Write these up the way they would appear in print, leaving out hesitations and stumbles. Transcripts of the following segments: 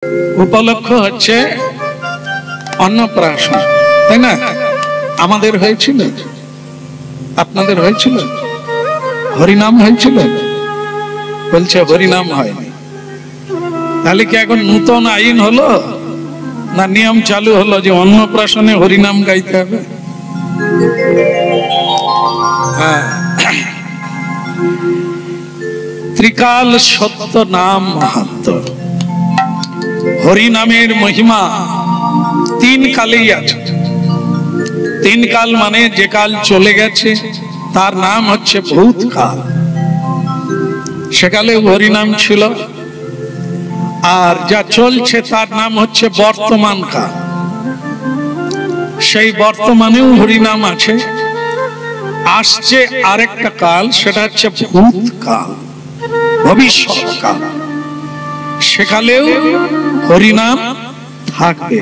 উপলক্ষ হচ্ছে অন্নপ্রাশন, তাই না? আমাদের হয়েছিল, আপনাদের হয়েছিল, হরিনাম হয়েছিল? বলছে হরিনাম হয়নি। তাহলে কি এখন নূতন আইন হলো না নিয়ম চালু হলো যে অন্নপ্রাশনে হরিনাম গাইতে হবে? হ্যাঁ, ত্রিকাল সত্য নাম মাহাত্ম্য, হরিনামের মহিমা তিন কালেই আছে। তিন কাল মানে যে কাল চলে গেছে তার নাম হচ্ছে ভূতকাল, সেকালে হরিনাম ছিল। আর যা চলছে তার নাম হচ্ছে বর্তমান কাল, সেই বর্তমানেও হরিনাম আছে। আসছে আরেকটা কাল, সেটা হচ্ছে ভূতকাল, ভবিষ্যৎকাল, সেকালেও হরিনাম থাকবে।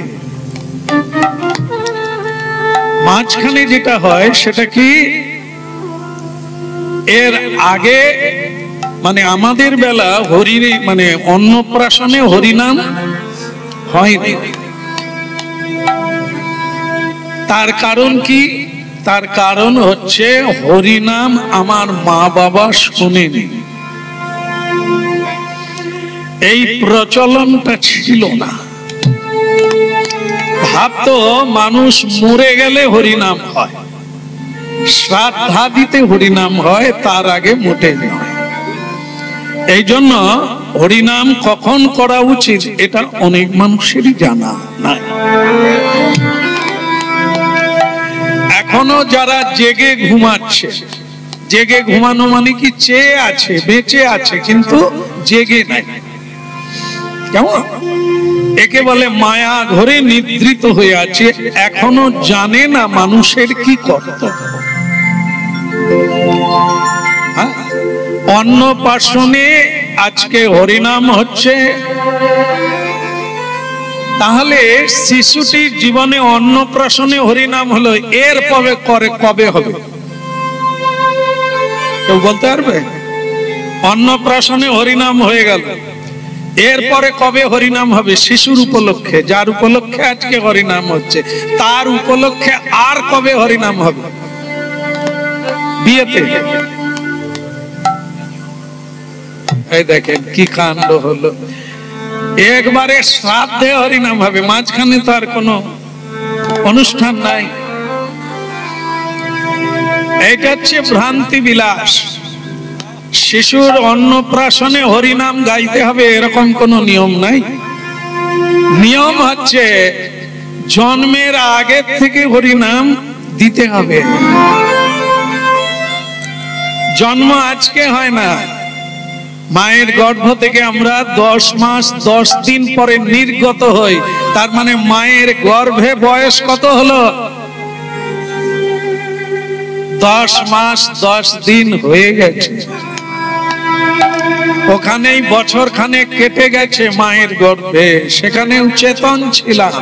মাঝখানে যেটা হয় সেটা কি, এর আগে মানে আমাদের বেলা মানে অন্নপ্রাশনে হরিনাম হয়নি। তার কারণ কি? তার কারণ হচ্ছে হরিনাম আমার মা বাবা শোনেনি, এই প্রচলনটা ছিল না। ভাবতো মানুষ মরে গেলে হরিনাম হয়, শ্রাদ্ধা দিতে হরিনাম হয়, তার আগে মোটেই নয়। এই জন্য হরিনাম কখন করা উচিত এটা অনেক মানুষেরই জানা নাই। এখনো যারা জেগে ঘুমাচ্ছে, জেগে ঘুমানো মানে কি চেয়ে আছে, বেঁচে আছে কিন্তু জেগে নাই, কেমন? একে বলে মায়া ঘরে নিদ্রিত হয়ে আছে, এখনো জানে না মানুষের কি কর্তব্য। অন্নপ্রাশনে আজকে হরিনাম হচ্ছে, তাহলে শিশুটির জীবনে অন্নপ্রাশনে হরিনাম হলো, এর কবে হবে কেউ বলতে পারবে? অন্নপ্রাশনে হরিনাম হয়ে গেল, এরপরে কবে হরিনাম হবে? শিশুর উপলক্ষে, যার উপলক্ষে আজকে হরিনাম হচ্ছে, তার উপলক্ষে আর কবে হরিনাম হবে? বিয়েতে। এই দেখেন কি কাণ্ড হলো, একবারে শ্রাদ্ধে হরিনাম হবে, মাঝখানে তো আর কোনো অনুষ্ঠান নাই। এটা হচ্ছে ভ্রান্তি বিলাস। শিশুর অন্নপ্রাশনে হরিনাম গাইতে হবে এরকম কোন নিয়ম নাই। নিয়ম হচ্ছে জন্মের আগে থেকে হরিনাম দিতে হবে। জন্ম আজকে হয় না, মায়ের গর্ভ থেকে আমরা 10 মাস 10 দিন পরে নির্গত হই, তার মানে মায়ের গর্ভে বয়স কত হলো? 10 মাস 10 দিন হয়ে গেছে। ওখানেই বছর খানেক কেটে গেছে মায়ের গর্ভে, সেখানেও চেতন ছিলাম,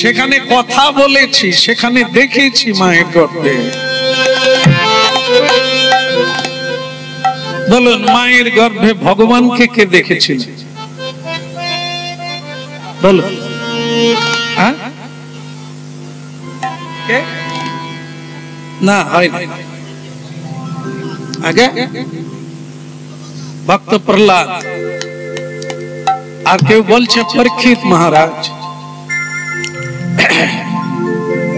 সেখানে কথা বলেছি, সেখানে দেখেছি মায়ের গর্ভে। বলুন, মায়ের গর্ভে ভগবানকে কে দেখেছিল? বলুন, না হয় না। আগে ভক্ত প্রহ্লাদ, আর কেউ বলছে পরীক্ষিত মহারাজ।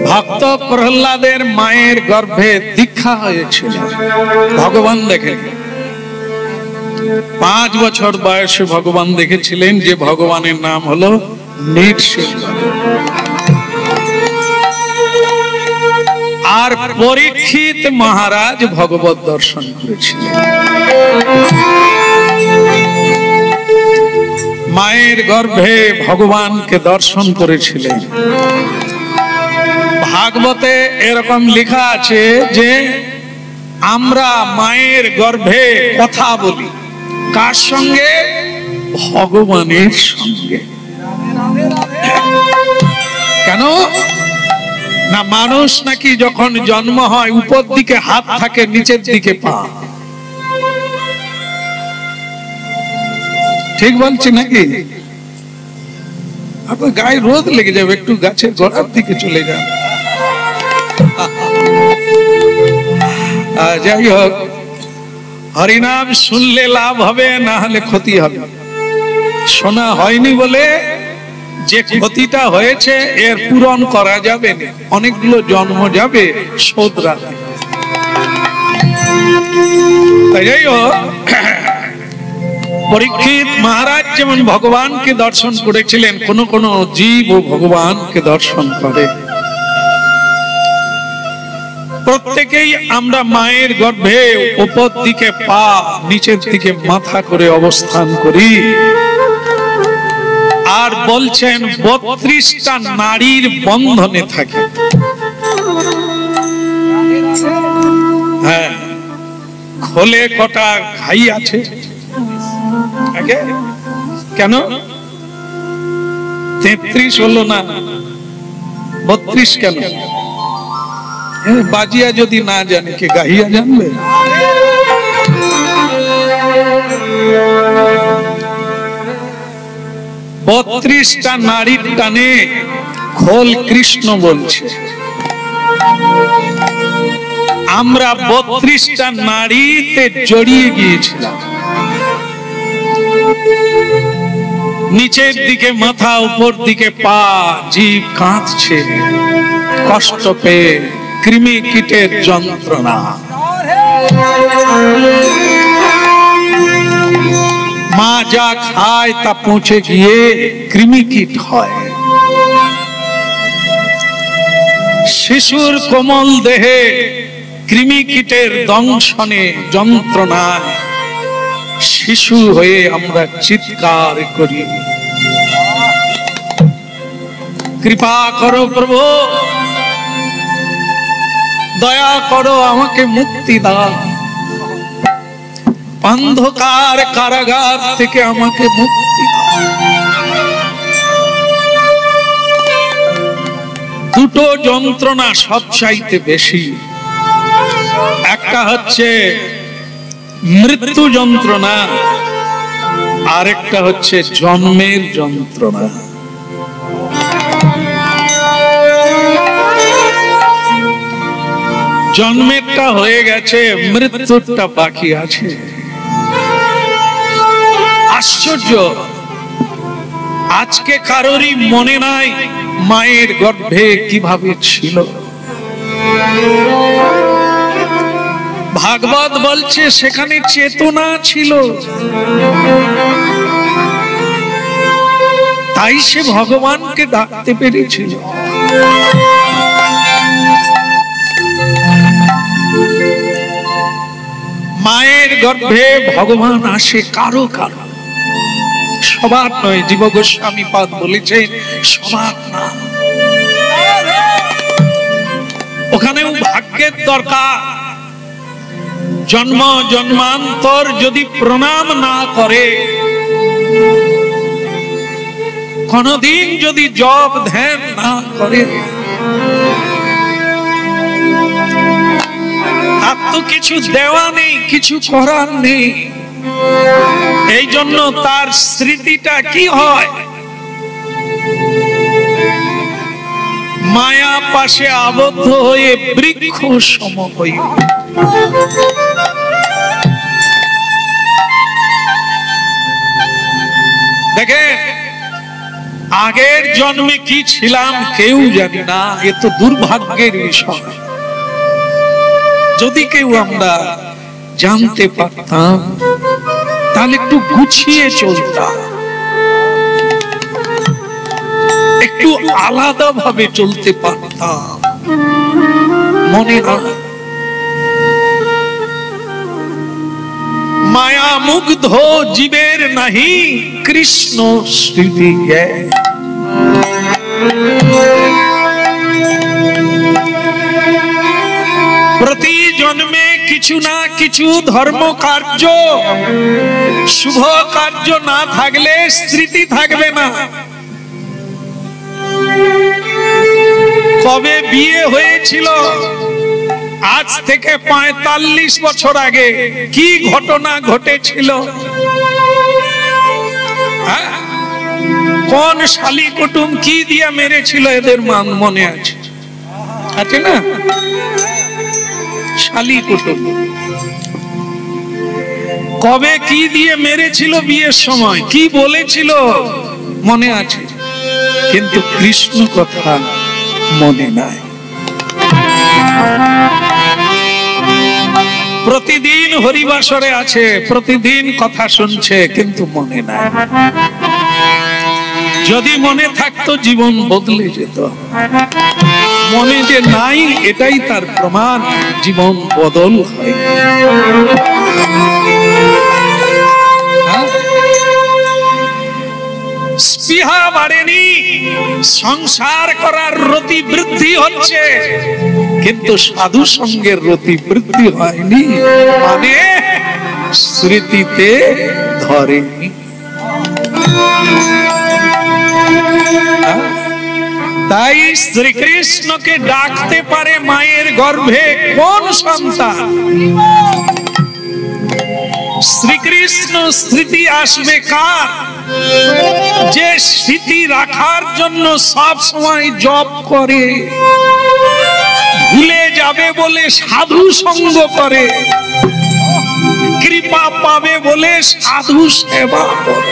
ভক্ত প্রহ্লাদের মায়ের গর্ভে দীক্ষা হয়েছিল, ভগবান দেখেন। 5 বছর বয়সে ভগবান দেখেছিলেন, যে ভগবানের নাম হলো নৃসিংহ। আর পরীক্ষিত মহারাজ ভগবত দর্শন করেছিলেন। মায়ের গর্ভে ভগবানকে দর্শন করেছিলেন। ভাগবতে এরকম লেখা আছে যে আমরা মায়ের গর্ভে কথা বলি, কার সঙ্গে? ভগবানের সঙ্গে। কেন না, মানুষ নাকি যখন জন্ম হয় উপর দিকে হাত থাকে, নিচের দিকে পা। ঠিক বলছি নাকি? আপনার গায়ে রোদ লেগে যাবে, একটু গাছের গোড়ার দিকে চলে যান। যাই হোক, হরিনাম শুনলে লাভ হবে, না হলে ক্ষতি হবে। শোনা হয়নি বলে যে ক্ষতিটা হয়েছে এর পূরণ করা যাবে না, অনেকগুলো জন্ম যাবে শোধরাতে। তাই যাই হোক, পরীক্ষিত মহারাজ যেমন ভগবানকে দর্শন করেছিলেন, কোন কোন জীব ও ভগবানকে দর্শন করে। প্রত্যেকেই আমরা মায়ের গর্ভে উপর দিকে পা, নিচের দিকে মাথা করে অবস্থান করি। আর বলছেন 32টা নারীর বন্ধনে থাকে। হ্যাঁ, খোলে কটা ঘাই আছে? কেন 33 হলো না 32 কেন? বাজিয়া যদি না জানে, কে গাহিয়া জানবে? বত্রিশটা নারীর টানে খোল কৃষ্ণ বলছে। আমরা 32টা নারীতে জড়িয়ে গিয়েছিলাম। নিচের দিকে মাথা, উপর দিকে পা, জীব কাঁদছে কষ্ট পেয়ে, কৃমি কীটের যন্ত্রণা। মা যা খায় তা পৌঁছে গিয়ে কৃমি কীট হয়। শিশুর কোমল দেহে কৃমি কীটের দংশনে, যন্ত্রণায় শিশু হয়ে আমরা চিৎকার করি, কৃপা করো প্রভু, দয়া করো, আমাকে মুক্তি দাও, অন্ধকার কারাগার থেকে আমাকে মুক্তি দাও। দুটো যন্ত্রণা সবচাইতে বেশি, একটা হচ্ছে মৃত্যু যন্ত্রণা, আরেকটা হচ্ছে জন্মের যন্ত্রণা। জন্মেরটা হয়ে গেছে, মৃত্যুটা বাকি আছে। আশ্চর্য, আজকে কারোরই মনে নাই মায়ের গর্ভে কিভাবে ছিল। ভাগবত বলছে সেখানে চেতনা ছিল, তাই সে ভগবানকে ডাকতে পেরেছিল। মায়ের গর্ভে ভগবান আসে কারো কারো, সবার নয়। জীব গোস্বামী পাদ বলেছেন সবার না, ওখানেও ভাগ্যের দরকার। জন্ম জন্মান্তর যদি প্রণাম না করে, কোনদিন যদি জপ ধ্যান না করে, তার তো কিছু দেওয়া নেই, কিছু করার নেই। এই জন্য তার স্মৃতিটা কি হয়? মায়া পাশে আবদ্ধ হয়ে বৃক্ষ সম হয়ে। দেখেন, আগের জন্মে কি ছিলাম কেউ জানি না, এ তো দুর্ভাগ্যের বিষয়। যদি কেউ আমরা জানতে পারতাম, তাহলে একটু গুছিয়ে চলতাম, একটু আলাদা ভাবে চলতে পারতাম। মনে হয় মায়া মুগ্ধ জীবের নাহি কৃষ্ণ স্মৃতি। প্রতি জন্মে কিছু না কিছু ধর্ম কার্য, শুভ কার্য না থাকলে স্মৃতি থাকবে না। কবে বিয়ে হয়েছিল, আজ থেকে 45 বছর আগে কি ঘটনা ঘটেছিল, কোন শালী কুটুম কি দিয়া মেরেছিল এদের মনে আছে, আছে না? শালী কুটুম কবে কি দিয়ে মেরেছিল, বিয়ের সময় কি বলেছিল মনে আছে, কিন্তু কৃষ্ণ কথা মনে নাই। প্রতিদিন হরিবাসরে আছে, প্রতিদিন কথা শুনছে, কিন্তু মনে নাই। যদি মনে থাকতো জীবন বদলে যেত। মনে যে নাই এটাই তার প্রমাণ, জীবন বদল হয়। স্পৃহা বাড়েনি, সংসার করার রতি বৃদ্ধি হচ্ছে, কিন্তু সাধু সঙ্গের রতি বৃদ্ধি হয়নি, মানে স্মৃতিতে ধরেনি। তাই শ্রীকৃষ্ণকে ডাকতে পারে মায়ের গর্ভে কোন সন্তান? শ্রীকৃষ্ণ স্মৃতি আসবে কার? যে স্মৃতি রাখার জন্য সব সময় জপ করে, ভুলে যাবে বলে সাধু সঙ্গ করে, কৃপা পাবে বলে সাধু সেবা করে।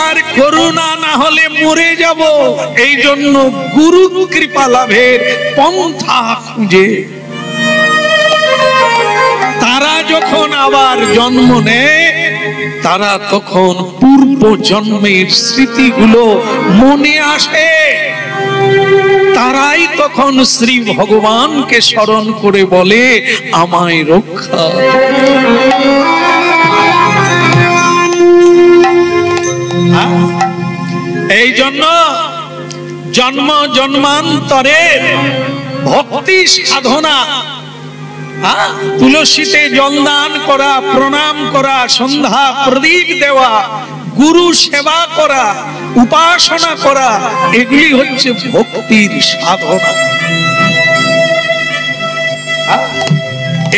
আর করুণা না হলে মরে যাব, এই জন্য গুরু কৃপা লাভের পন্থা খুঁজে। তারা যখন আবার জন্ম নেয়, তারা তখন পূর্ব জন্মের স্মৃতিগুলো মনে আসে, তারাই তখন শ্রী ভগবানকে স্মরণ করে বলে আমায় রক্ষা। এই জন্য জন্ম জন্মান্তরের ভক্তি সাধনা, তুলসীতে জলদান করা, প্রণাম করা, সন্ধ্যা প্রদীপ দেওয়া, গুরু সেবা করা, উপাসনা করা, এগুলি হচ্ছে ভক্তির সাধনা।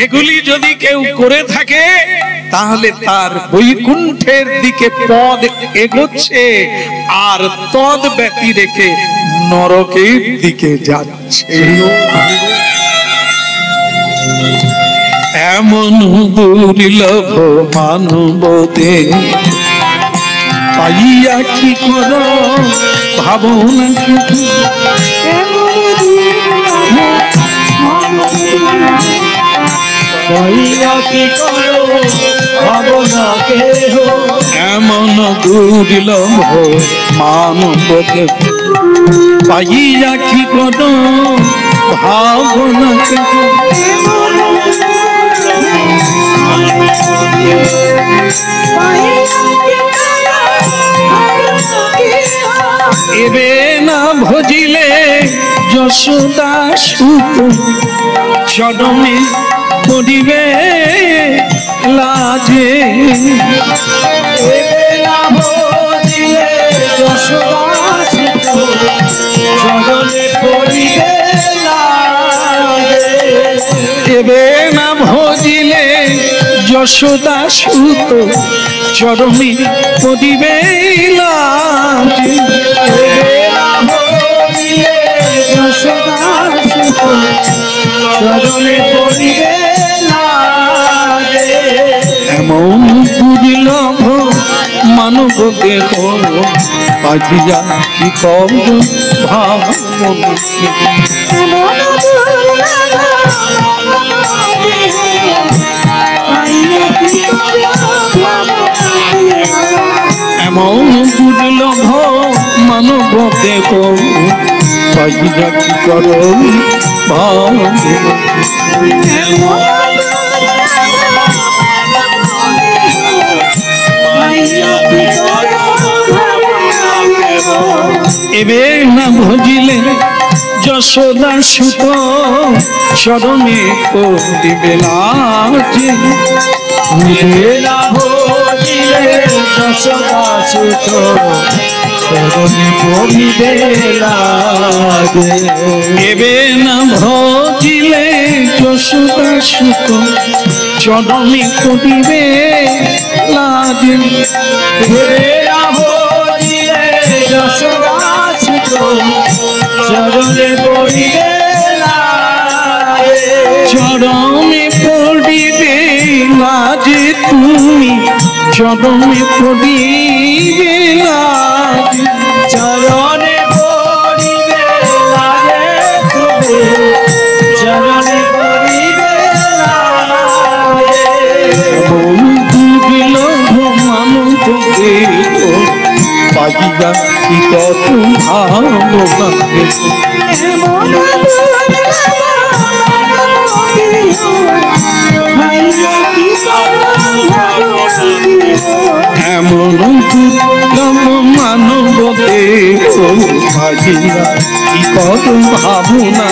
এগুলি যদি কেউ করে থাকে তাহলে তার বৈকুণ্ঠের দিকে পদ এগোচ্ছে, আর তদ ব্যতি রেখে নরকের দিকে যাচ্ছে। এমন দুর্লভ মানব দেহ পাইয়া কি কর ভাবনা, এমন দুর্লভ মানব দেহ পাইয়া কি কর ভাবনা, এবে না ভজিলে যশোদা সুত চরণে পড়িবে লাজে, এবে না ভজিলে যশোদা সুত চরণে পড়িবে লাজে, এবে না ভজিলে যশোদা সুত চরণে পড়িবে লাজে, এবে না ভজিলে যশোদা সুত চরণে পড়িবে লাজে। এমন দুর্লভ মানব দেহ পাইয়া কি কর ভাবনা, এমন দুর্লভ মানব দেহ পাইয়া কি কর ভাবনা, এবে না ভজিলে যশোদা সুত চরণে পড়িবে লাজে, এবে না ভজিলে যশোদা সুত চরণে পড়িবে লাজে, এবে না ভজিলে যশোদা সুত চরণে পড়িবে লাজে। চরণে পড়িবে চরণে পড়িবে লাজে তুমি চরণে পড়িবে লাজে চরণে পড়িবে লাজে তুমি চরণে পড়িবে লাজে বন্ধু বিলভ মানব দেব পাইয়া কি কত ভাবনা এমন দুর্গম মানব দেব পাইয়া কি কত ভাবনা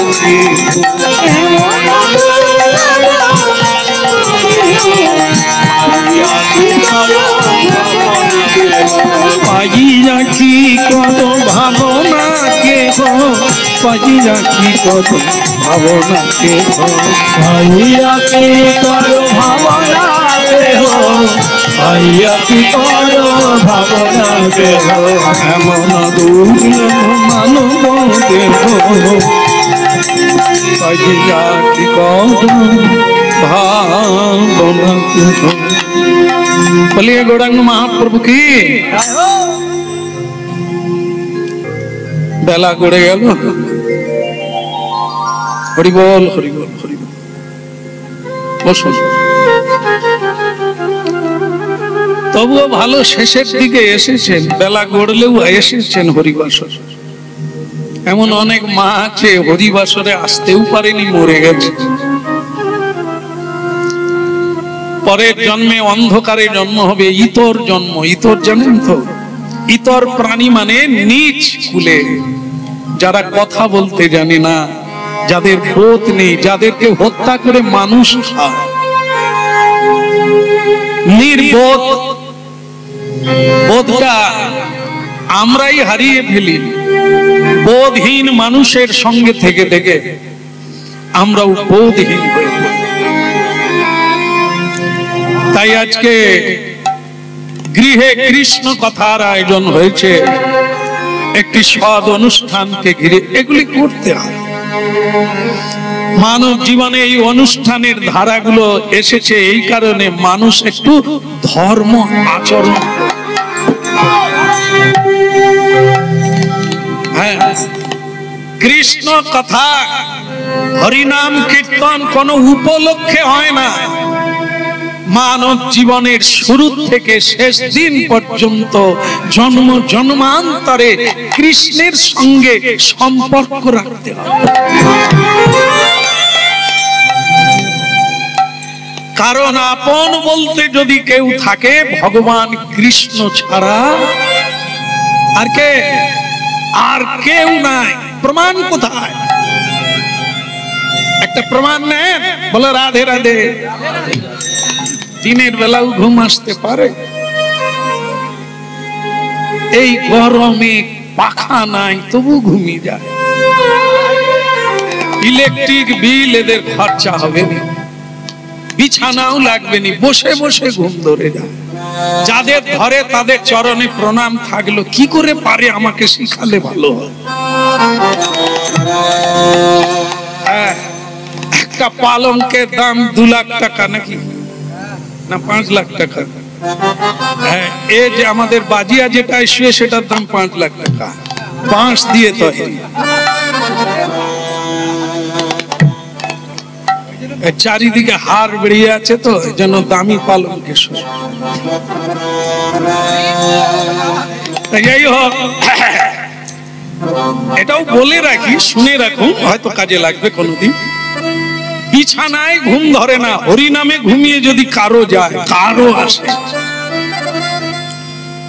পাইয়া কি কত ভাবনা কে পাইয়া কি কত ভাবনা কে পাইয়া কি করো ভাবনা দেহ পাইয়া কি করো ভাবনা দেহ এমন দুর্লভ মানব দেহ পাইয়া কি কত ভাবনা কে বলিए गौरांग महाप्रभु की बेला गड़े गल हरि बोल हरि बोल हरि बोल बसो तबुओ भालो शेषेर दिके एसेछेन बेला गड़लेও एसेछेन हरिबासर एमन अनेक मा आछे हरिबासरे आसतेও पारेनि मरे गेছে পরের জন্মে অন্ধকারে জন্ম হবে ইতর জন্ম ইতর জানেন তো ইতর প্রাণী মানে নীচ কুলে যারা কথা বলতে জানে না যাদের বোধ নেই যাদেরকে হত্যা করে মানুষ খায় নির্বোধ বোধটা আমরাই হারিয়ে ফেলি বোধহীন মানুষের সঙ্গে থেকে থেকে আমরাও বোধহীন হয়ে পড়ি তাই আজকে গৃহে কৃষ্ণ কথার আয়োজন হয়েছে একটি সদ অনুষ্ঠানকে ঘিরে এগুলি করতে হয় মানব জীবনে এই অনুষ্ঠানের ধারাগুলো এসেছে এই কারণে মানুষ একটু ধর্ম আচরণ হ্যাঁ কৃষ্ণ কথা হরিনাম কীর্তন কোনো উপলক্ষে হয় না মানব জীবনের শুরু থেকে শেষ দিন পর্যন্ত জন্ম জন্মান্তরে কৃষ্ণের সঙ্গে সম্পর্ক রাখতে হবে কারণ আপন বলতে যদি কেউ থাকে ভগবান কৃষ্ণ ছাড়া আর কেউ নাই প্রমাণ কোথায় একটা প্রমাণ নেন বলে রাধে রাধে দিনের বেলাও ঘুম আসতে পারে এই গরমে পাখা নাই তবু ঘুমিয়ে যায় ইলেকট্রিক বিল এদের খরচা হবে না বিছানাও লাগবে না বসে বসে ঘুম ধরে যায় যাদের ধরে তাদের চরণে প্রণাম থাকলো কি করে পারে আমাকে শিখালে ভালো হয় একটা পালঙ্কের দাম 2 লাখ টাকা নাকি না 5 লাখ টাকা হ্যাঁ এই যে আমাদের বাজিয়া যেটা শুয়ে সেটার দাম 5 লাখ টাকা বাঁশ দিয়ে তৈরি চারিদিকে হার বেরিয়ে আছে তো যেন দামি পালঙ্কে শুয়ে যাই হোক এটাও বলে রাখি শুনে রাখুন হয়তো কাজে লাগবে কোনোদিন বিছানায় ঘুম ধরে না হরিনামে ঘুমিয়ে যদি কারো যায় কারো আসে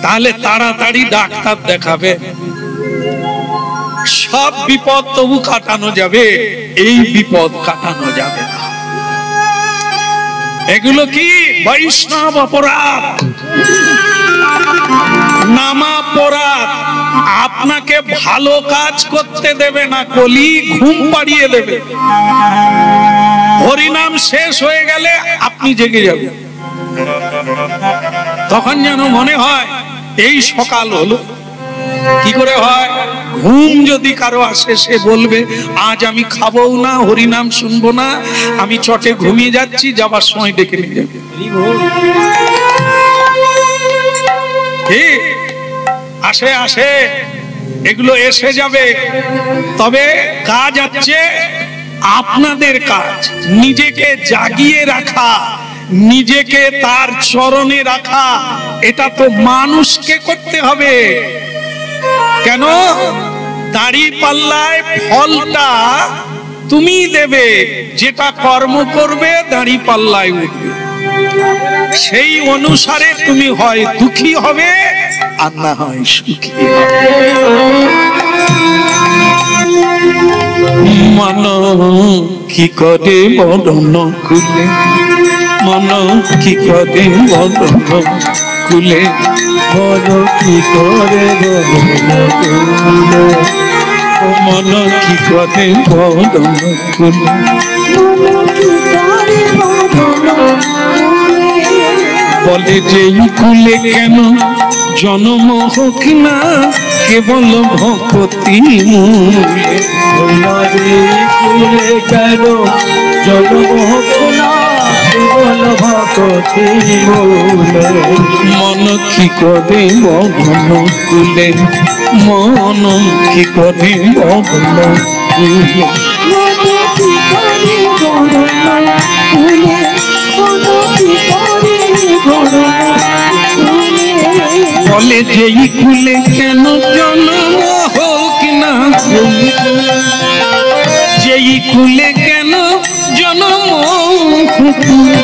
তাহলে তাড়াতাড়ি ডাক্তার দেখাবে সব বিপদ তবু কাটানো যাবে এই বিপদ কাটানো যাবে না এগুলো কি বৈষ্ণব অপরাধ নামাপরাধ আপনাকে ভালো কাজ করতে দেবে না কলি ঘুম পাড়িয়ে দেবে হরিনাম শেষ হয়ে গেলে আপনি জেগে যাবেন তখন যেন মনে হয় এই সকাল হলো। কি করে হয়? ঘুম যদি কারো আসে সে বলবে আজ আমি খাবো না, হরিনাম শুনবো না, আমি চটে ঘুমিয়ে যাচ্ছি, যাবার সময় ডেকে নিয়ে যাবে। আসে আসে এগুলো এসে যাবে। তবে কাজ আছে আপনাদের, কাজ নিজেকে জাগিয়ে রাখা, নিজেকে তার চরণে রাখা। এটা তো মানুষকে করতে হবে। কেন? দাড়ি পাল্লায় ফলটা তুমি দেবে, যেটা কর্ম করবে দাড়ি পাল্লায় উঠবে। সেই অনুসারে তুমি হয় দুঃখী হবে আর না হয় সুখী হবে। মন কি করে বরণ খুলে, মন কি করে বরণ খুলে, মন কি করে বরণ খুলে, মন কি করে বরণ খুলে, বলে যেই কুলে কেন জন্ম হোক না কেবল ভক্তি মূলে, কুলে কেন জন্ম হোক না কেবল ভক্তি মূলে। মন কি করে বরণ খুলে, মন কি করে বরণ খুলে, বলে যেই কুলে কেন জন্ম হোক না, যেই কুলে কেন জন্ম হোক না,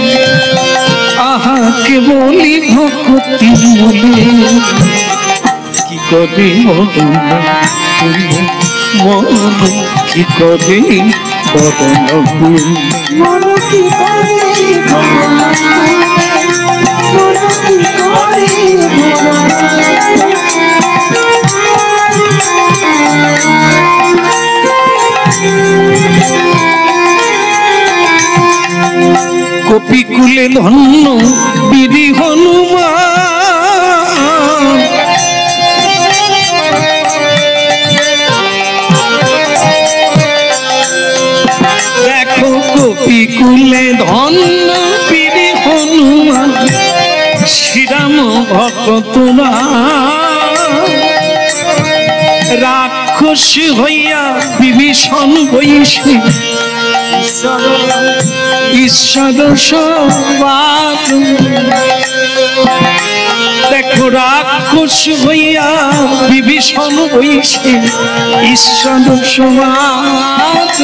আহা কে বলি ভক্তি বলে, কি করে বরণ খুলে, মন কি করে বরণ খুলে, মন কি করে বরণ খুলে, মন কি করে বরণ কপিকুলে ধন্য বীরি হনুমান, দেখো কপিকুলে ধন্য বীরি হনুমান, শ্রীরাম ভক্তরা রাক্ষস হইয়া বিভীষণ বৈশী, ঈশ্বর সবাদ, দেখো রাক্ষস হইয়া বিভীষণ বৈশী, ঈশ্বর সবাদ,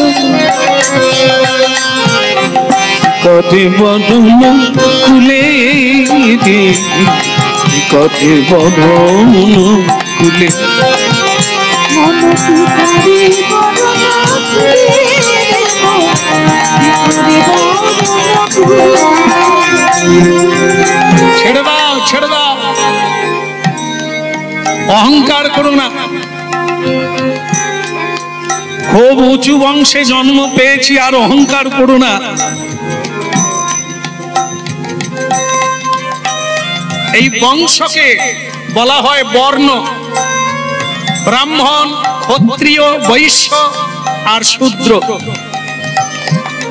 কতে বরণ খুলে দে, কতে বরণ খুলে, মন কি করে বরণ খুলে, ছেড়ে দাও, ছেড়ে দাও, অহংকার করো না। খুব উঁচু বংশে জন্ম পেয়েছি আর অহংকার করো না। এই বংশকে বলা হয় বর্ণ, ব্রাহ্মণ, ক্ষত্রিয়, বৈশ্য আর শূদ্র।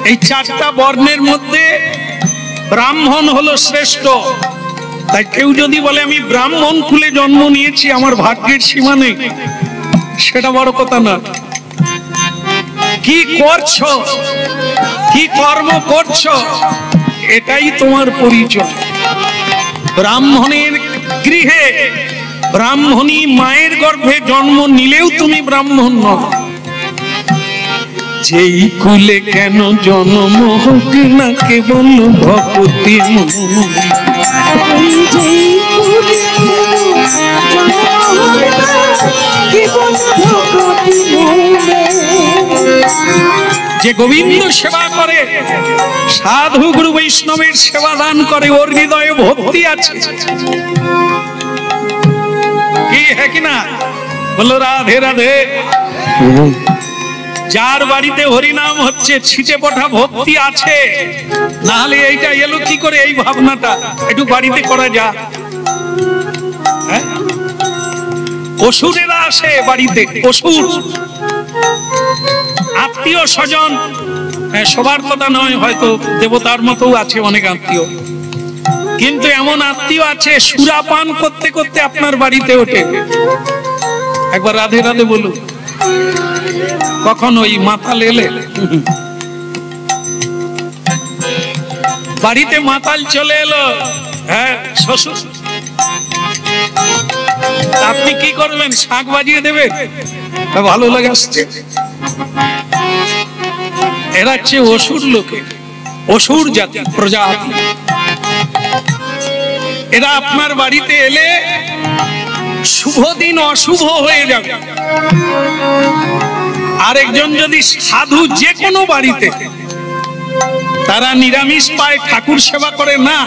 এই চারটা বর্ণের মধ্যে ব্রাহ্মণ হলো শ্রেষ্ঠ। তাই কেউ যদি বলে আমি ব্রাহ্মণ কুলে জন্ম নিয়েছি, আমার ভাগ্যের সীমা নেই, সেটা বড় কথা না। কি করছো, কি কর্ম করছো, এটাই তোমার পরিচয়। ব্রাহ্মণের গৃহে ব্রাহ্মণী মায়ের গর্ভে জন্ম নিলেও তুমি ব্রাহ্মণ নও। যেই কুলে কেন জন্ম হোক না কেবল ভক্তি মূলে, যেই কুলে জন্ম হোক না কেবল ভক্তি মূলে। যে গোবিন্দ সেবা করে, সাধু গুরু বৈষ্ণবের সেবা দান করে, ওর হৃদয়ে ভক্তি আছে। কি হ্যাঁ কিনা? বলো রাধে রাধে। যার বাড়িতে হরিনাম হচ্ছে ছিটে পটা ভক্তি আছে, না হলে এইটা এলো কি করে? এই ভাবনাটা একটু বাড়িতে করা যা। অসুরেরা আসে বাড়িতে, অসুর আত্মীয় স্বজন, সবার কথা নয়, হয়তো দেবতার মতো আছে অনেক আত্মীয়, কিন্তু এমন আত্মীয় আছে সুরাপান করতে করতে আপনার বাড়িতে ওঠে। একবার রাধে রাধে বলুন। কখন? ওই মাতাল এলে। বাড়িতে মাতাল চলে এলো, হ্যাঁ শ্বশুর, আপনি কি করবেন? শাঁখ বাজিয়ে দেবেন? ভালো লাগে আসছে। এরা হচ্ছে অসুর লোকে, অসুর জাতি, প্রজাতি। এরা আপনার বাড়িতে এলে শুভ দিন অশুভ হয়ে যাবে। আরেকজন যদি সাধু, যে কোনো বাড়িতে তারা নিরামিষ পায়, ঠাকুর সেবা করে না,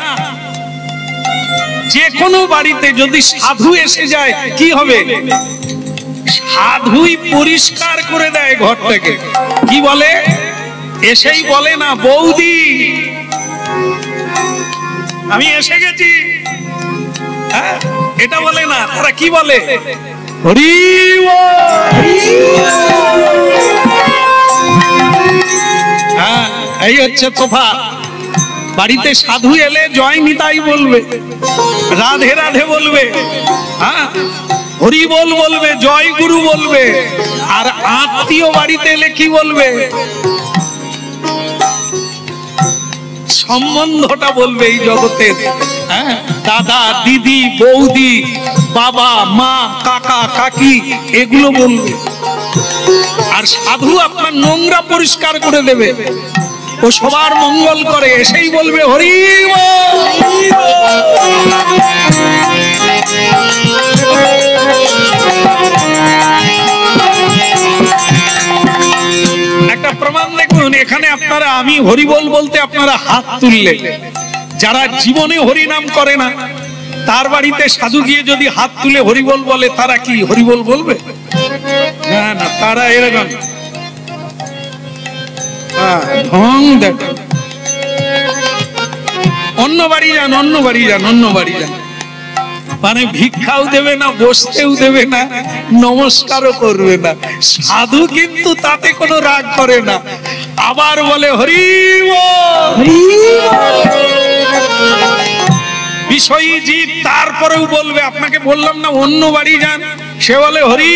যে কোনো বাড়িতে যদি সাধু এসে যায় কি হবে? সাধুই পরিষ্কার করে দেয় ঘরটাকে। কি বলে? এসেই বলে না বৌদি আমি এসে গেছি, হ্যাঁ এটা বলে না। তারা কি বলে? হরি হ্যাঁ, এই হচ্ছে তোফা। বাড়িতে সাধু এলে জয় নিতাই বলবে, রাধে রাধে বলবে, হ্যাঁ হরি বল বলবে, জয় গুরু বলবে। আর আত্মীয় বাড়িতে এলে কি বলবে? সম্বন্ধটা বলবে এই জগতের, হ্যাঁ দাদা দিদি বৌদি বাবা মা কাকা কাকি এগুলো বলবে। আর সাধু আপনার নোংরা পরিষ্কার করে দেবে, ও সবার মঙ্গল করে, এসেই বলবে হরি একটা প্রমাণ দেখুন এখানে। আপনারা আমি হরিবল বলতে আপনারা হাত তুললে, যারা জীবনে হরিনাম করে না তার বাড়িতে সাধু গিয়ে যদি হাত তুলে হরিবল বলে, তারা কি হরিবল বলবে? না না, তারা এরকম ঢং দেখ। অন্য বাড়ি যান, অন্য বাড়ি যান, অন্য বাড়ি যান, মানে ভিক্ষাও দেবে না, বসতেও দেবে না, নমস্কারও করবে না। সাধু কিন্তু তাতে কোনো রাগ করে না, আবার বলে হরি বিষয়ী জীব। তারপরেও বলবে, আপনাকে বললাম না অন্য বাড়ি যান, সে বলে হরি।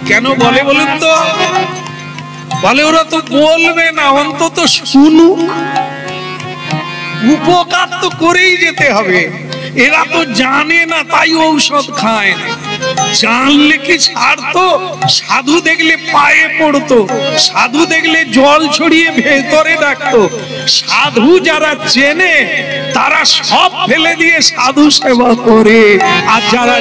কেন বলে বলুন তো? বলে ওরা তো বলবে না, অন্তত শুনুক, উপকার তো করেই যেতে হবে। এরা তো জানে না, তাই ঔষধ খায় না। জানলে কি ছাড়তো? সাধু দেখলে পায়ে পড়তো, সাধু দেখলে জল ছড়িয়ে ভেতরে ডাকতো। সাধু যারা চেনে তারা সব ফেলে দিয়ে সাধু সেবা করে। আর যারা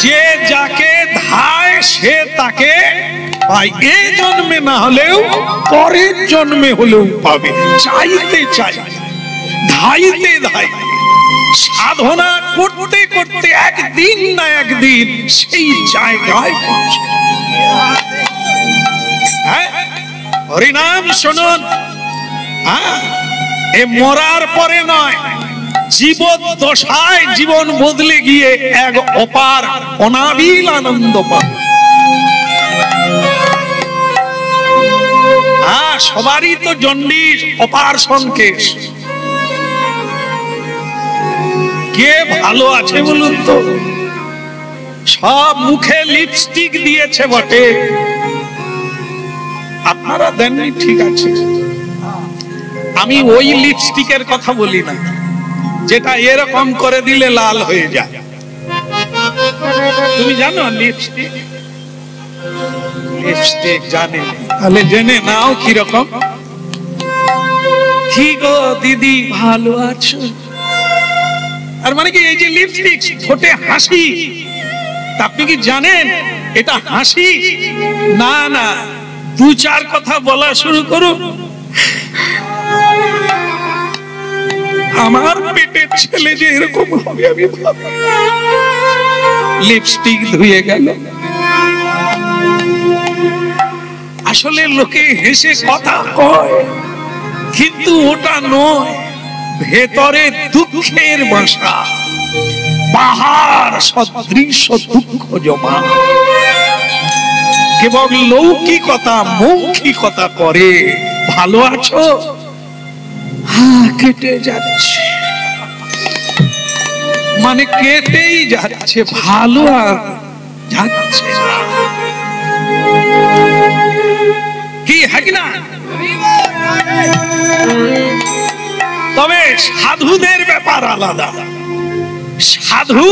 যে যাকে ধায় সে তাকে পায়, এই জন্মে না হলেও পরের জন্মে হলেও পাবে। চাইতে চাই, ধাইতে ধাই, সাধনা করতে করতে একদিন না একদিন সেই জায়গায় পৌঁছে। হরিনাম শুনুন, হ্যাঁ এ মরার পরে নয়, জীবদ্দশায় জীবন বদলে গিয়ে এক অপার অনাবিল আনন্দ পাবে। হ্যাঁ সবারই তো জন্ডিস, অপারেশন কেস। কে ভালো আছে বলুন তো? সব মুখে লিপস্টিক দিয়েছে বটে, আপনারা দেননি, ঠিক আছে। আমি ওই লিপস্টিকের কথা বলি না যেটা এরকম করে দিলে লাল হয়ে যায়। তুমি জানো লিপস্টিক? লিপস্টিক জানে? তাহলে জেনে নাও কিরকম। কি গো দিদি ভালো আছো? আর মানে কি এই যে লিপস্টিক, ঠোঁটে হাসি, আপনি কি জানেন এটা হাসি? না না, দু চার কথা বলা শুরু করুন, আমার পেটের ছেলে যে এরকম হবে আমি ভাবি। লিপস্টিক ধুয়ে গেল। আসলে লোকে হেসে কথা কয়, কিন্তু ওটা নয়, ভেতরে দুঃখের বাসা, পাহাড় সদৃশ দুঃখ জমা। কেবল লৌকিকতা মৌখিকতা করে। ভালো আছো? হ্যাঁ, কেটে যাচ্ছে, মানে কেটেই যাচ্ছে, ভালো আর যাচ্ছে না। কি হ্যাঁ না? তবে সাধুদের ব্যাপার আলাদা। সাধু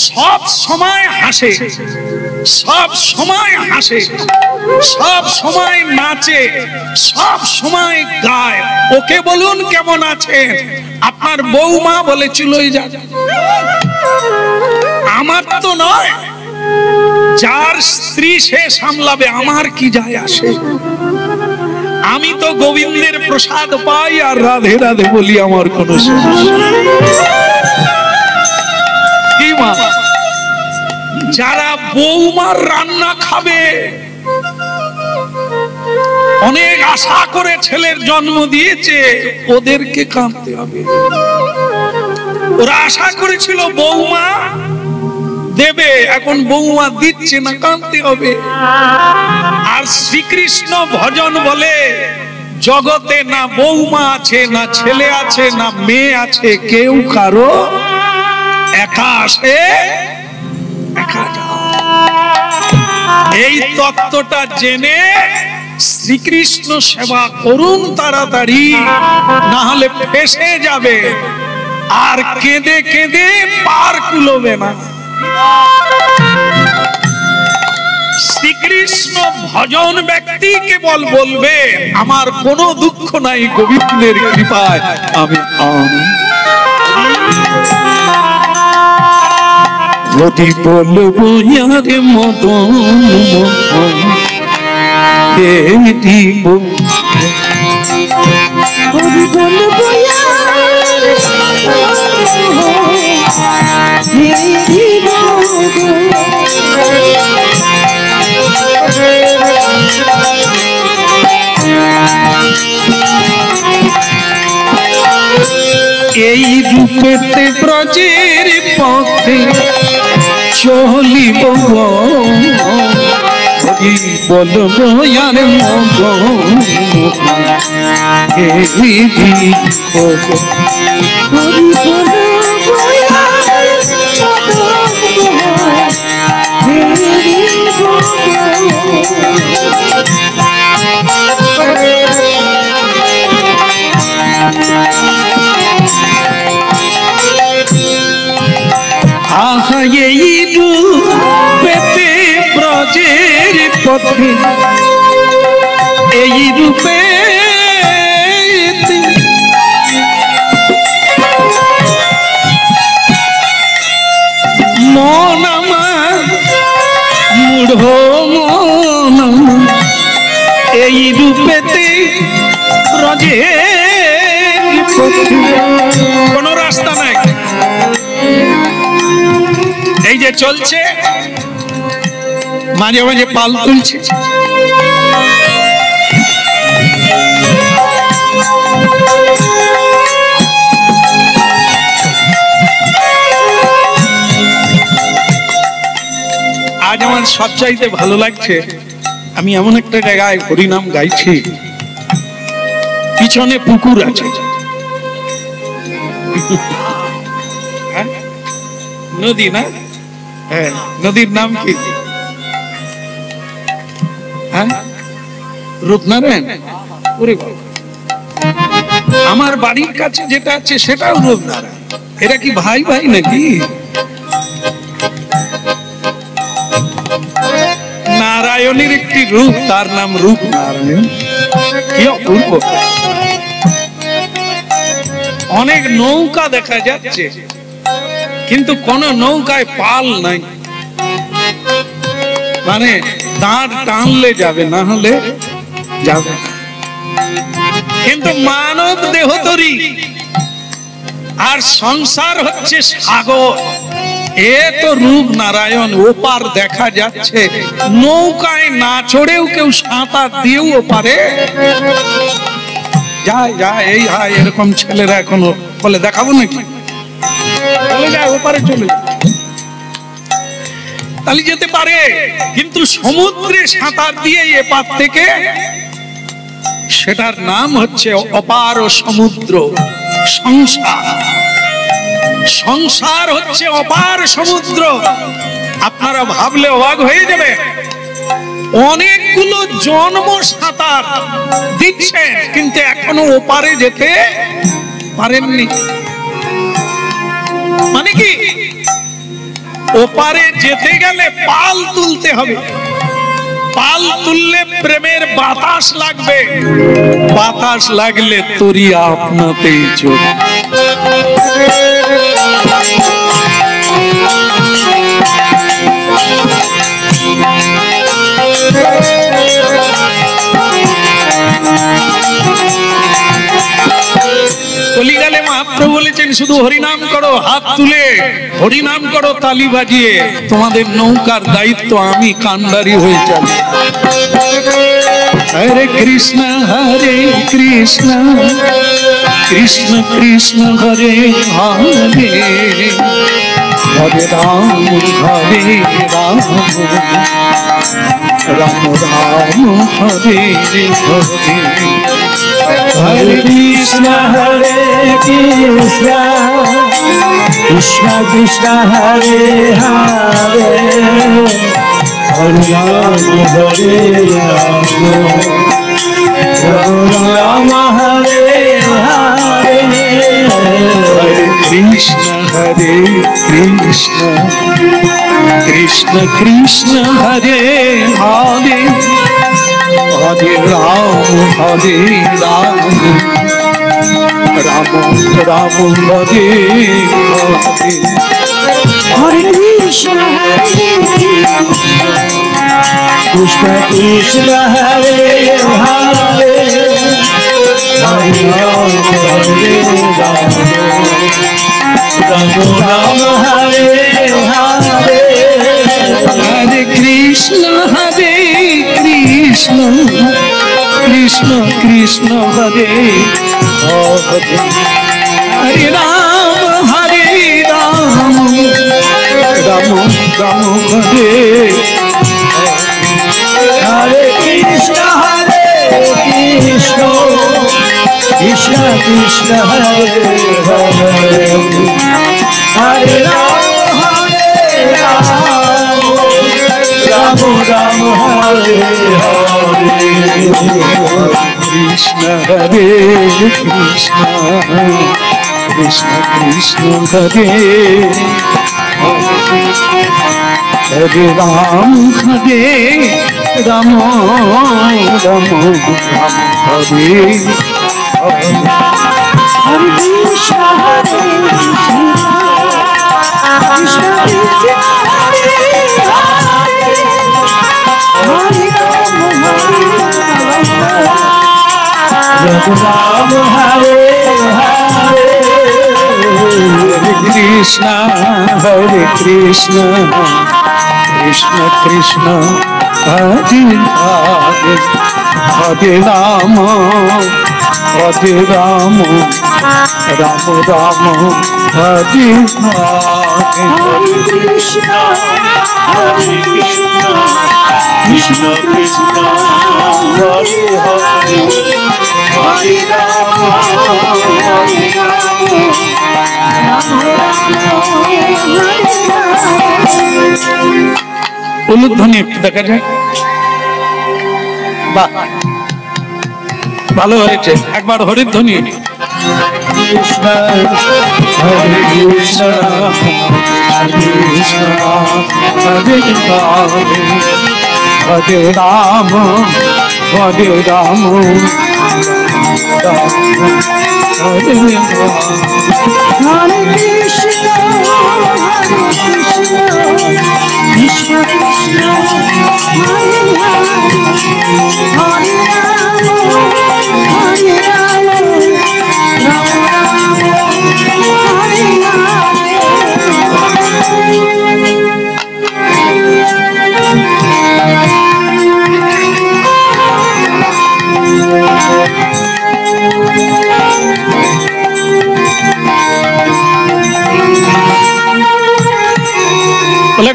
সব সময় হাসে, সব সময় হাসে, সব সময় নাচে, সব সময় গায়। ওকে বলুন কেমন আছেন? আপনার বৌমা বলেছিল আমার তো নয়, যার স্ত্রী সে সামলাবে, আমার কি যায় আসে? আমি তো গোবিন্দের প্রসাদ পাই আর রাধে রাধে বলি, আমার কোনো সমস্যা। কি মা, যারা বৌমার রান্না খাবে, অনেক আশা করে ছেলের জন্ম দিয়েছে, ওদেরকে কাঁদতে হবে। ওরা আশা করেছিল বৌমা দেবে, এখন বৌমা দিচ্ছে না, কাঁদতে হবে। আর শ্রীকৃষ্ণ ভজন বলে জগতে না বৌমা আছে, না ছেলে আছে, না মেয়ে আছে, কেউ কারো একা আসে একা যাও। এই তত্ত্বটা জেনে শ্রীকৃষ্ণ সেবা করুন তাড়াতাড়ি, না হলে ফেসে যাবে আর কেঁদে কেঁদে পার কুলোবে না। শ্রীকৃষ্ণ ভজন ব্যক্তি কেবল বলবে আমার কোনো দুঃখ নাই, গোবিন্দের কৃপায় আমি যদি বলবো ইয়ারে মদন দিব, এই রূপেতে ব্রজের পথে চলিব, বলবো আর মগন আহা এই রূপেতে ব্রজের পথে, এই রূপে মন আমার মূঢ় মন, এই রূপেতে ব্রজের পথে, কোনো রাস্তা নাই, এই যে চলছে, মাঝে মাঝে পাল তুলছে। আজ আমার সবচাইতে ভালো লাগছে, আমি এমন একটা জায়গায় হরিনাম গাইছি, পিছনে পুকুর আছে, নদী না? হ্যাঁ, নদীর নাম কি? হ্যাঁ, রূপনারায়ণ। আমার বাড়ির কাছে যেটা আছে সেটাও রূপনারায়ণ। এরা কি ভাই ভাই নাকি? নারায়ণের একটি রূপ, তার নাম রূপনারায়ণ। কি অপূর্ব! অনেক নৌকা দেখা যাচ্ছে, কিন্তু কোন নৌকায় পাল নাই, মানে দাঁড় টানলে যাবে, না হলে যাবে না। কিন্তু মানব দেহ তরি আর সংসার হচ্ছে সাগর। এ তো রূপ নারায়ণ, ওপার দেখা যাচ্ছে। নৌকায় না চড়েও কেউ সাঁতার দিয়েও ওপারে যায়। যায় এই হয়, এরকম ছেলেরা এখনো বলে দেখাবো নাকি, চলে যায় ওপারে, চলে যায়, তাহলে যেতে পারে। কিন্তু সমুদ্রে সাঁতার দিয়ে এপার থেকে, সেটার নাম হচ্ছে অপার সমুদ্র। সংসার, সংসার হচ্ছে অপার সমুদ্র। আপনারা ভাবলে অবাক হয়ে যাবে, অনেকগুলো জন্ম সাঁতার দিচ্ছেন কিন্তু এখনো ওপারে যেতে পারেননি। মানে কি, ওপারে যেতে গেলে পাল তুলতে হবে। পাল তুললে প্রেমের বাতাস লাগবে, বাতাস লাগলে তরিয়া আপনাতেই চলবে। কলিকালে মহাপ্রভু বলেছেন শুধু হরিনাম করো, হাত তুলে হরিনাম করো, তালি বাজিয়ে, তোমাদের নৌকার দায়িত্ব আমি কান্ডারি হয়ে যাব। হরে কৃষ্ণ কৃষ্ণ কৃষ্ণ হরে হরে, হরে Ram Ram Ram Hare Hare. Hare Krishna Krishna Krishna Hare Hare, Hare Ram Ram Hare Hare, Hare Krishna Krishna Krishna Hare Hare, Hare Ram Ram Ram Hare Hare। Hare Krishna Krishna Krishna Hare Hare, Hare Ram Ram Hare Hare, Hare Krishna Krishna Krishna Hare Hare, Hare Ram Ram Ram Hare Hare Krishna Krishna Krishna Hare Hare, Hare Ram Ram Ram Hare Hare, Krishna Hare Krishna Krishna Krishna Hare Hare Ram Ram Ram Hare Hare। Hare Krishna Krishna Krishna Hare Hare, Hare Ram Ram Hare Hare, Krishna Hare Krishna Krishna Krishna Hare Hare, Hare Ram Ram Ram Hare Hare। Hare Krishna Krishna Krishna Hare Hare, Hare Ram উলুধ্বনি একটু দেখা যায়, বাহ ভালো হয়েছে। একবার হরিধ্বনি। Krishna Hare Krishna Krishna Hare Hare, Hare Ram Hare Ram Hare Ram। Hare Krishna Krishna Krishna Hare Hare, Hare Ram Ram Ram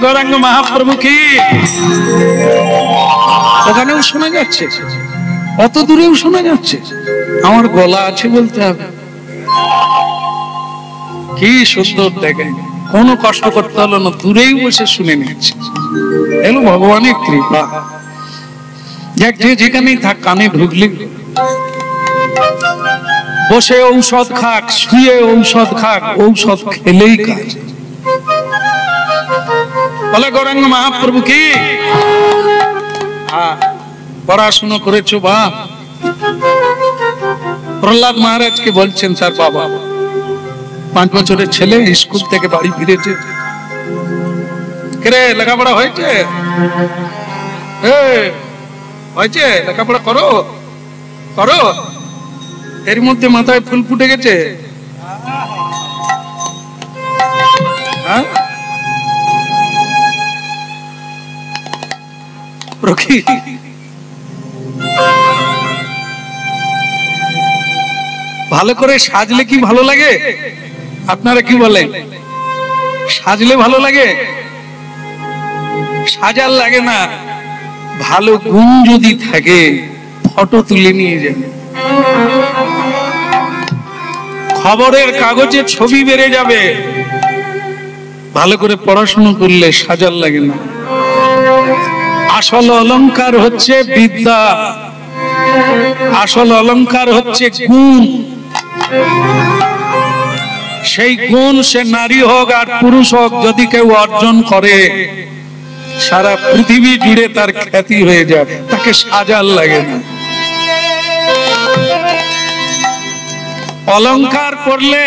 Gauranga Mahaprabhu কি? ওখানেও শোনা যাচ্ছে, অত দূরেও শোনা যাচ্ছে। আমার গলা আছে বলতে হবে। কি সুন্দর দেখেন, কোনো কষ্ট করতে হলো না, দূরেই বসে শুনে নিচ্ছে। এলো ভগবানের কৃপা। যাক, যে যেখানেই থাক, কানে ঢুকলি বসে ঔষধ খাক, শুয়ে ঔষধ খাক, ঔষধ খেলেই কাজ। বলে গৌরাঙ্গ মহাপ্রভু কি? পড়াশুনো করেছো বাপ? প্রহ্লাদ মহারাজকে বলছেন, স্যার বাবা 5 বছরের ছেলে স্কুল থেকে বাড়ি ফিরেছে, কে লেখাপড়া হয়েছে? হয়েছে, লেখাপড়া করো করো। এর মধ্যে মাথায় ফুল ফুটে গেছে। হ্যাঁ, ভালো করে সাজলে কি ভালো লাগে? আপনারা কি বলেন? সাজলে ভালো লাগে? সাজার লাগে না, ভালো গুণ যদি থাকে ফটো তুলে নিয়ে যাবে, খবরের কাগজে ছবি বেড়ে যাবে। ভালো করে পড়াশোনা করলে সাজার লাগে না। আসল অলংকার হচ্ছে বিদ্যা, আসল অলংকার হচ্ছে গুণ। সেই গুণ সে নারী হোক আর পুরুষ হোক, যদি কেউ অর্জন করে সারা পৃথিবী জুড়ে তার খ্যাতি হয়ে যায়, তাকে সাজার লাগে না। অলংকার করলে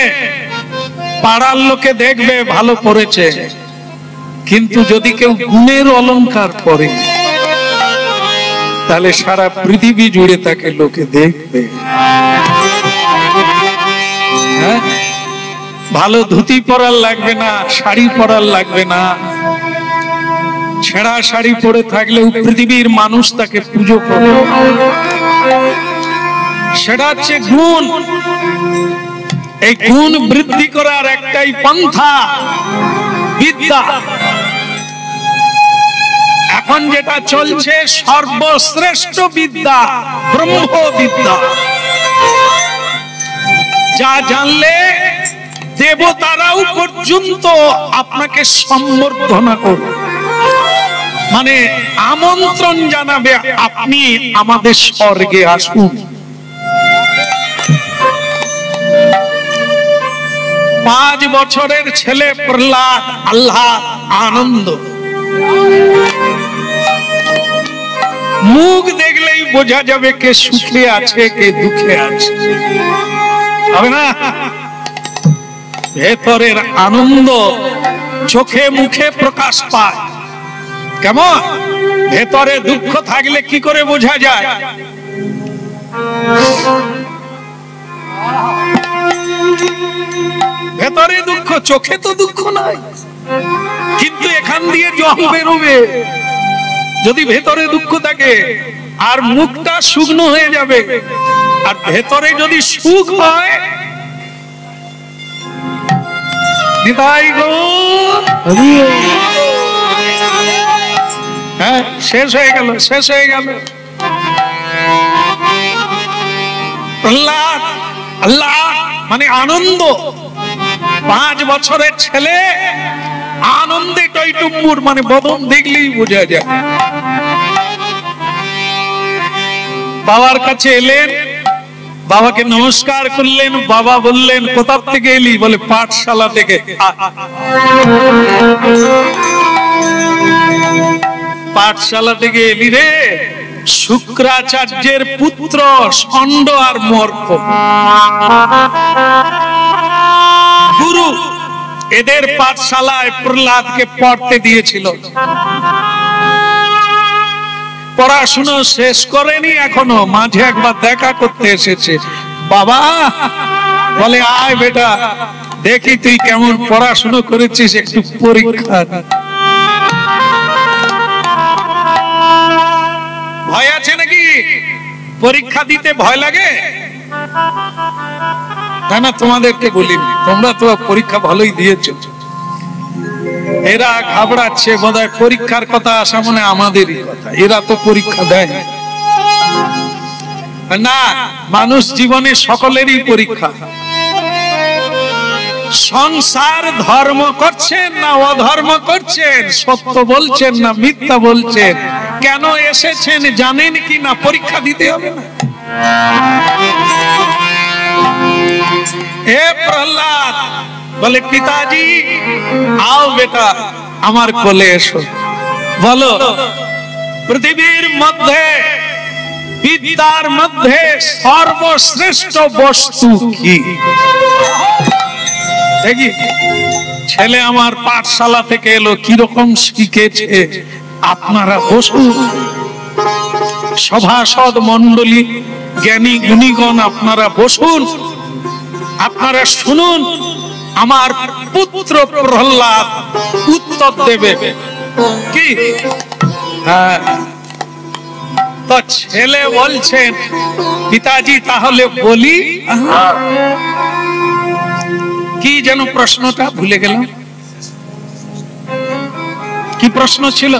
পাড়ার লোকে দেখবে ভালো পড়েছে, কিন্তু যদি কেউ গুণের অলংকার করে তাহলে সারা পৃথিবী জুড়ে তাকে লোকে দেখবে। ভালো ধুতি পরার লাগবে না, শাড়ি পরার লাগবে না, ছেঁড়া শাড়ি পরে থাকলেও পৃথিবীর মানুষ তাকে পুজো করবে। সেটা হচ্ছে গুণ। এই গুণ বৃদ্ধি করার একটাই পন্থা বিদ্যা। এখন যেটা চলছে সর্বশ্রেষ্ঠ বিদ্যা ব্রহ্ম বিদ্যা, যা জানলে দেবতারাও পর্যন্ত আপনাকে সম্বর্ধনা করবে, মানে আমন্ত্রণ জানাবে আপনি আমাদের স্বর্গে আসুন। 5 বছরের ছেলে প্রহ্লাদ, আল্লাহ আনন্দ, মুখ দেখলেই বোঝা যাবে কে সুখে আছে কে দুঃখে আছে, হবে না? ভেতরের আনন্দ চোখে মুখে প্রকাশ পায়। কেমন? ভেতরে দুঃখ থাকলে কি করে বোঝা যায়? ভেতরে দুঃখ, চোখে তো দুঃখ নাই, কিন্তু এখান দিয়ে জল বেরোবে। যদি ভেতরে দুঃখ থাকে আর মুখটা শুকনো হয়ে যাবে, আর ভেতরে যদি সুখ হয়, হ্যাঁ, শেষ হয়ে গেল, শেষ হয়ে গেল। প্রহ্লাদ আল্লাহ মানে আনন্দ। 5 বছরের ছেলে আনন্দে টইটুম্বুর, মানে বদন দেখলেই বোঝা যায়। বাবার কাছে এলেন, বাবাকে নমস্কার করলেন। বাবা বললেন, কোথা থেকে এলি? বলে, পাঠশালা থেকে। পাঠশালা থেকে এলি রে? শুক্রাচার্যের পুত্র ষণ্ড আর মর্ক গুরু, এদের পাঠশালায় প্রহ্লাদকে পড়তে দিয়েছিল। পড়াশুনো শেষ করেনি এখনো, মাঝে একবার দেখা করতে এসেছে। বাবা বলে, আয় বেটা, দেখি তুই কেমন পড়াশুনো করেছিস, একটু পরীক্ষা। ভয় আছে নাকি? পরীক্ষা দিতে ভয় লাগে? না, তোমাদেরকে বলিনি, তোমরা তো পরীক্ষা ভালোই দিয়েছো। এরা ঘাবড়াচ্ছে, বোধহয় পরীক্ষার কথা আসা মানে আমাদেরই কথা, এরা তো পরীক্ষা দেয় না। মানুষ জীবনে সকলেরই পরীক্ষা। সংসার ধর্ম করছেন না অধর্ম করছেন, সত্য বলছেন না মিথ্যা বলছেন, কেন এসেছেন জানেন কি না, পরীক্ষা দিতে হবে না। এ প্রহ্লাদ বলে, পিতাজি आओ बेटा আমার কোলে এসো। বলো, পৃথিবীর মধ্যে বিদ্যার মধ্যে সর্বশ্রেষ্ঠ বস্তু কি? দেখি ছেলে আমার পাঠশালা থেকে এলো, কিরকম শিখেছে। আপনারা বসুন, সভাসদ মন্ডলী, জ্ঞানী গুণীগণ, আপনারা বসুন, আপনারা শুনুন, আমার পুত্র প্রহ্লাদ উত্তর দেবে। কি? হ্যাঁ। তো ছেলে বলছেন, পিতাজি তাহলে বলি। কি যেন প্রশ্নটা ভুলে গেলাম, কি প্রশ্ন ছিল?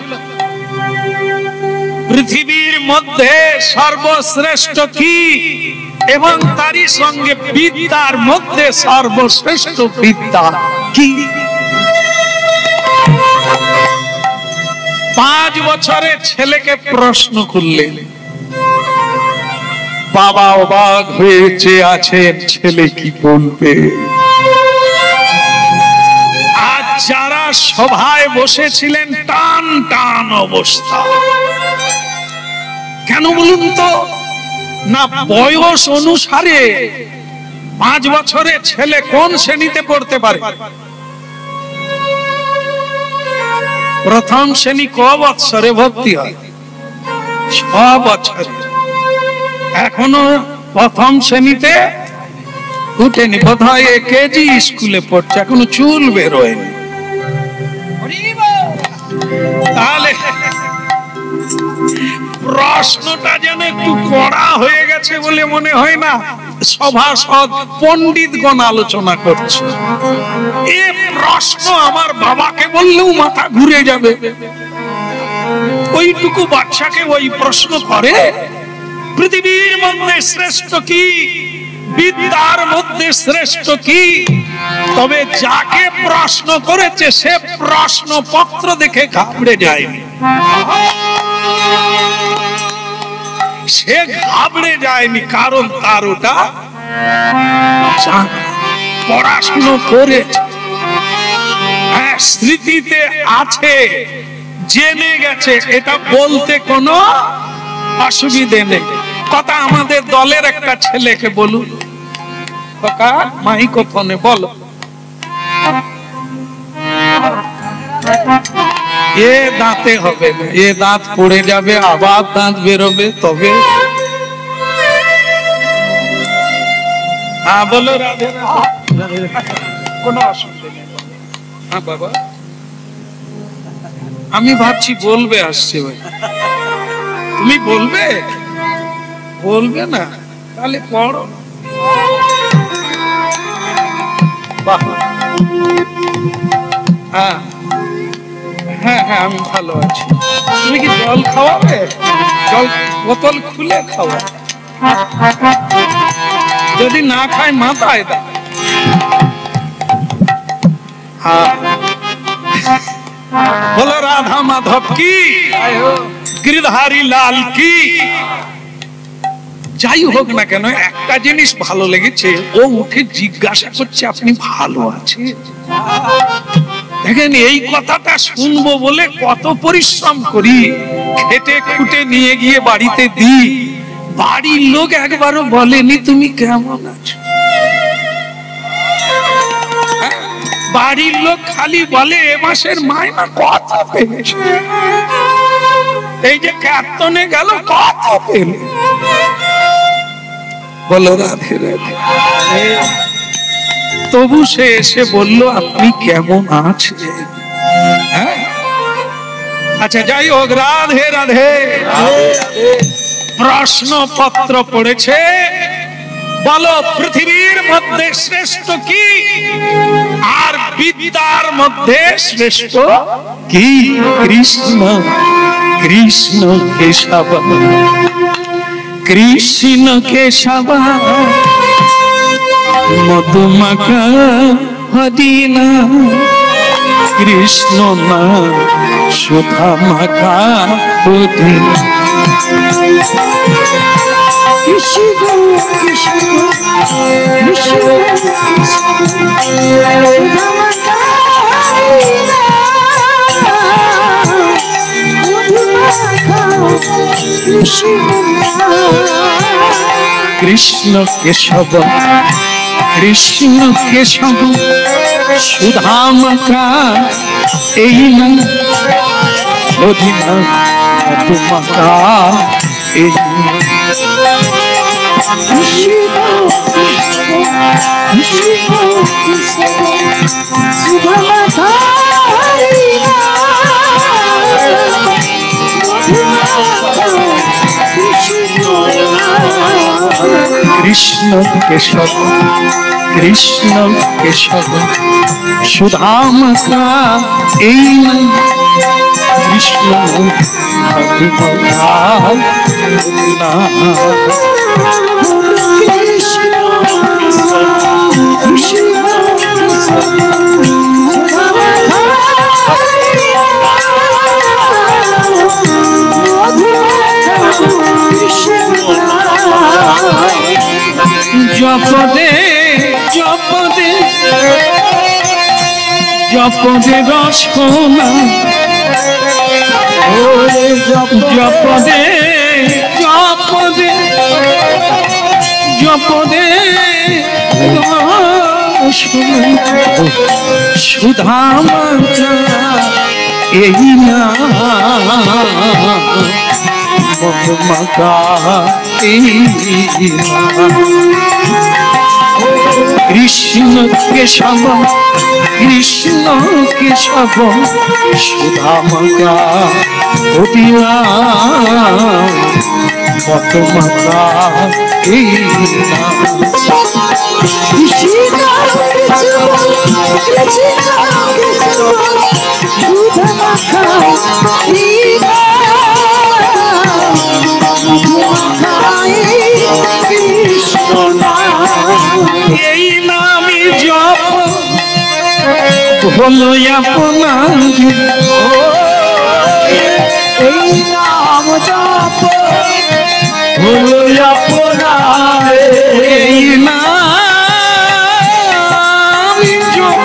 পৃথিবীর মধ্যে সর্বশ্রেষ্ঠ কি, এবং তারই সঙ্গে বিদ্যার মধ্যে সর্বশ্রেষ্ঠ বিদ্যা কি? 5 বছরের ছেলেকে প্রশ্ন করলেন। বাবা অবাক হয়ে চেয়ে আছেন, ছেলে কি বলবে। আর যারা সভায় বসেছিলেন টান টান অবস্থা। কেন বলুন তো? না বয়স অনুসারে 5 বছরের ছেলে কোন শ্রেণীতে পড়তে পারে? প্রথম শ্রেণী ক বছরে ভর্তি হয়? 6 বছরে। এখনো প্রথম শ্রেণীতে উঠেনি, বোধহয় কেজি স্কুলে পড়ছে, এখনো চুল বেরোয়নি। তাহলে প্রশ্নটা যেন একটু কড়া হয়ে গেছে বলে মনে হয় না? সভাসদ পণ্ডিতগণ আলোচনা করছে, এ প্রশ্ন আমার বাবাকে বললেও মাথা ঘুরে যাবে। ওইটুকু বাচ্চাকে ওই প্রশ্ন করে, পৃথিবীর মধ্যে শ্রেষ্ঠ কি, বিদ্যার মধ্যে শ্রেষ্ঠ কি? তবে যাকে প্রশ্ন করেছে সে প্রশ্নপত্র দেখে ঘাবড়ে যায়নি, সে ঘাবড়ে যায়নি, কারণ তার ওটা পড়াশুনো করে স্মৃতিতে আছে, জেনে গেছে, এটা বলতে কোনো অসুবিধে নেই। কথা আমাদের দলের একটা ছেলেকে বলুন, মাইক্রোফোনে বলো, এ দাঁতে হবে না, এ দাঁত পড়ে যাবে, আবার দাঁত বেরোবে, তবে হ্যাঁ বলো। রাধে রাধে, কোনো অসুবিধা নেই। হ্যাঁ বাবা, আমি ভাবছি বলবে, আসছে ভাই, তুমি বলবে? বলবে না? তাহলে পড়ো। বাহ, হ্যাঁ হ্যাঁ হ্যাঁ, আমি ভালো আছি। তুমি কি জল খাওয়াবে? জল বোতল খুলে খাওয়া, যদি না খায় মাথায় দাও। হ্যাঁ, বলো রাধা মাধব কি, গিরধারী লাল কি। যাই হোক না কেন, একটা জিনিস ভালো লেগেছে, ও উঠে জিজ্ঞাসা করছে আপনি ভালো আছেন? দেখেন, এই কথাটা শুনবো বলে কত পরিশ্রম করি, খেটে খুটে নিয়ে গিয়ে বাড়িতে দিই, বাড়ির লোক একবারও বলেনি তুমি কেমন আছো। বাড়ির লোক খালি বলে এ মাসের মাইনা কত পেয়েছে, এই যে কার্তনে গেল কত পেলে। বলো রাধে রাধে। তবু সে এসে বলল আপনি কেমন আছেন। হ্যাঁ, আচ্ছা যাই হোক, রাধে রাধে। প্রশ্নপত্র পড়েছে, বলো পৃথিবীর মধ্যে শ্রেষ্ঠ কি, আর বিদ্যার মধ্যে শ্রেষ্ঠ কি? কৃষ্ণ কৃষ্ণ কেশব, কৃষ্ণ কেশব মধুমাখা হরিনা, কৃষ্ণ না সুধা মাখা হরিনা। কৃষ্ণ কৃষ্ণ কৃষ্ণ কৃষ্ণ কেশব, কৃষ্ণ কেশব সুধা মাখা এই না হরিনা, মধুমাখা এই না। কৃষ্ণ কেশব, কৃষ্ণ কেশব সুধা মাখা এই না, কৃষ্ণ মধুমাখা না। জপদে জপদে জপদে রসনা, জপদে জপদে জপদে রসনা সুধা মাখা এই না, মধুমাখা এই না। কৃষ্ণ কেশব, কৃষ্ণ কেশব সুধা মাখা হরিনা, মধুমাখা এই না। এই নামে জপ হলো আপনার, এই নাম জপ হলো আপনার, এই নাম জপ,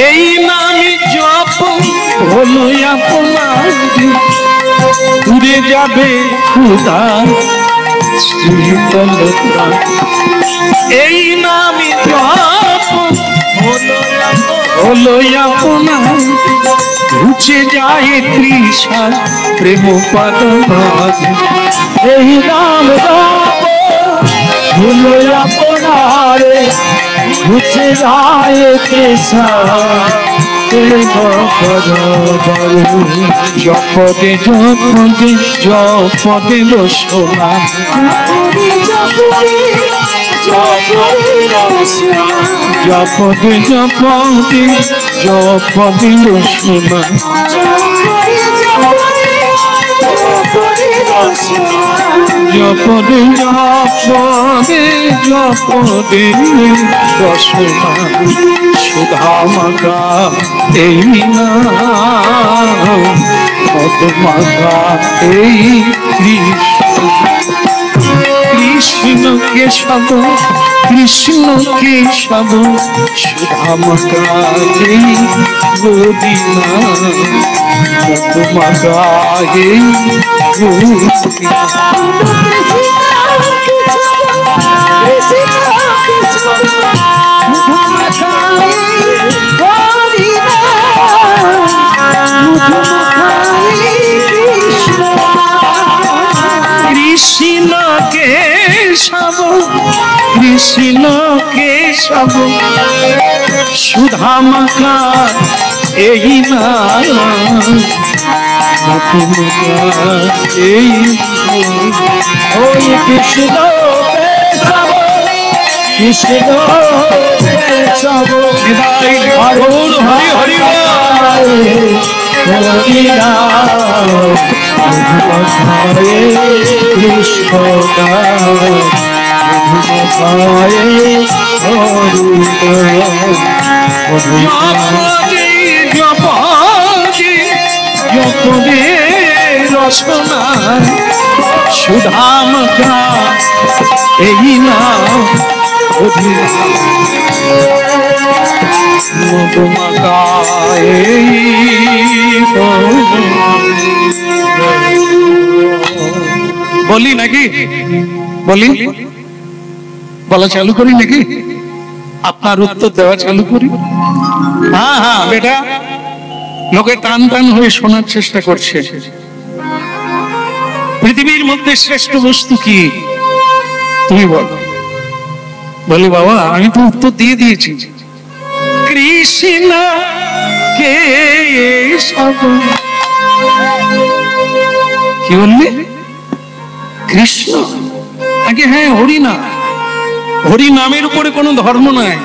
এই নামে জপ হলো আপনার। দূরে যাবে খুদা শীতলতা, এই নামে জপ হলো আপনার। ঘুচে যায় তৃষা প্রেম পাদবাদ, এই নাম জপ হলো আপনার। ঘুচে যায় তৃষা জপদে জপদে জপদে রসনা, জপদে জপদে জপদে রসনা, জপদে জপদে জপদে রসনা সুধা মাখা এই না, মধুমাখা এই। কৃষ্ণ কেশব, কৃষ্ণ কেশব সুধা মাখা এই হরিনা, মধুমাখা এই হরিনা। কৃষ্ণ কেশব, কৃষ্ণ কেশব সুধা মাখা এই না, এই ওই কৃষ্ণ পেছাবো, কৃষ্ণ পেছাবো, হরি হরি হরি রাম কৃষ্ণ রচনা সুধাম এই না বলি নাকি, বলি বলা চালু করি নাকি, আপনার উত্তর দেওয়া চালু করি? হ্যাঁ হ্যাঁ বেটা, লোকে টান টান হয়ে শোনার চেষ্টা করছে। পৃথিবীর মধ্যে শ্রেষ্ঠ বস্তু কি তুমি বলো? বলি বাবা আমি তো উত্তর দিয়ে দিয়েছি, কৃষ্ণ কে কি বললি? কৃষ্ণ নাকি? হ্যাঁ হরিনাম। হরিনামের উপরে কোনো ধর্ম নাই,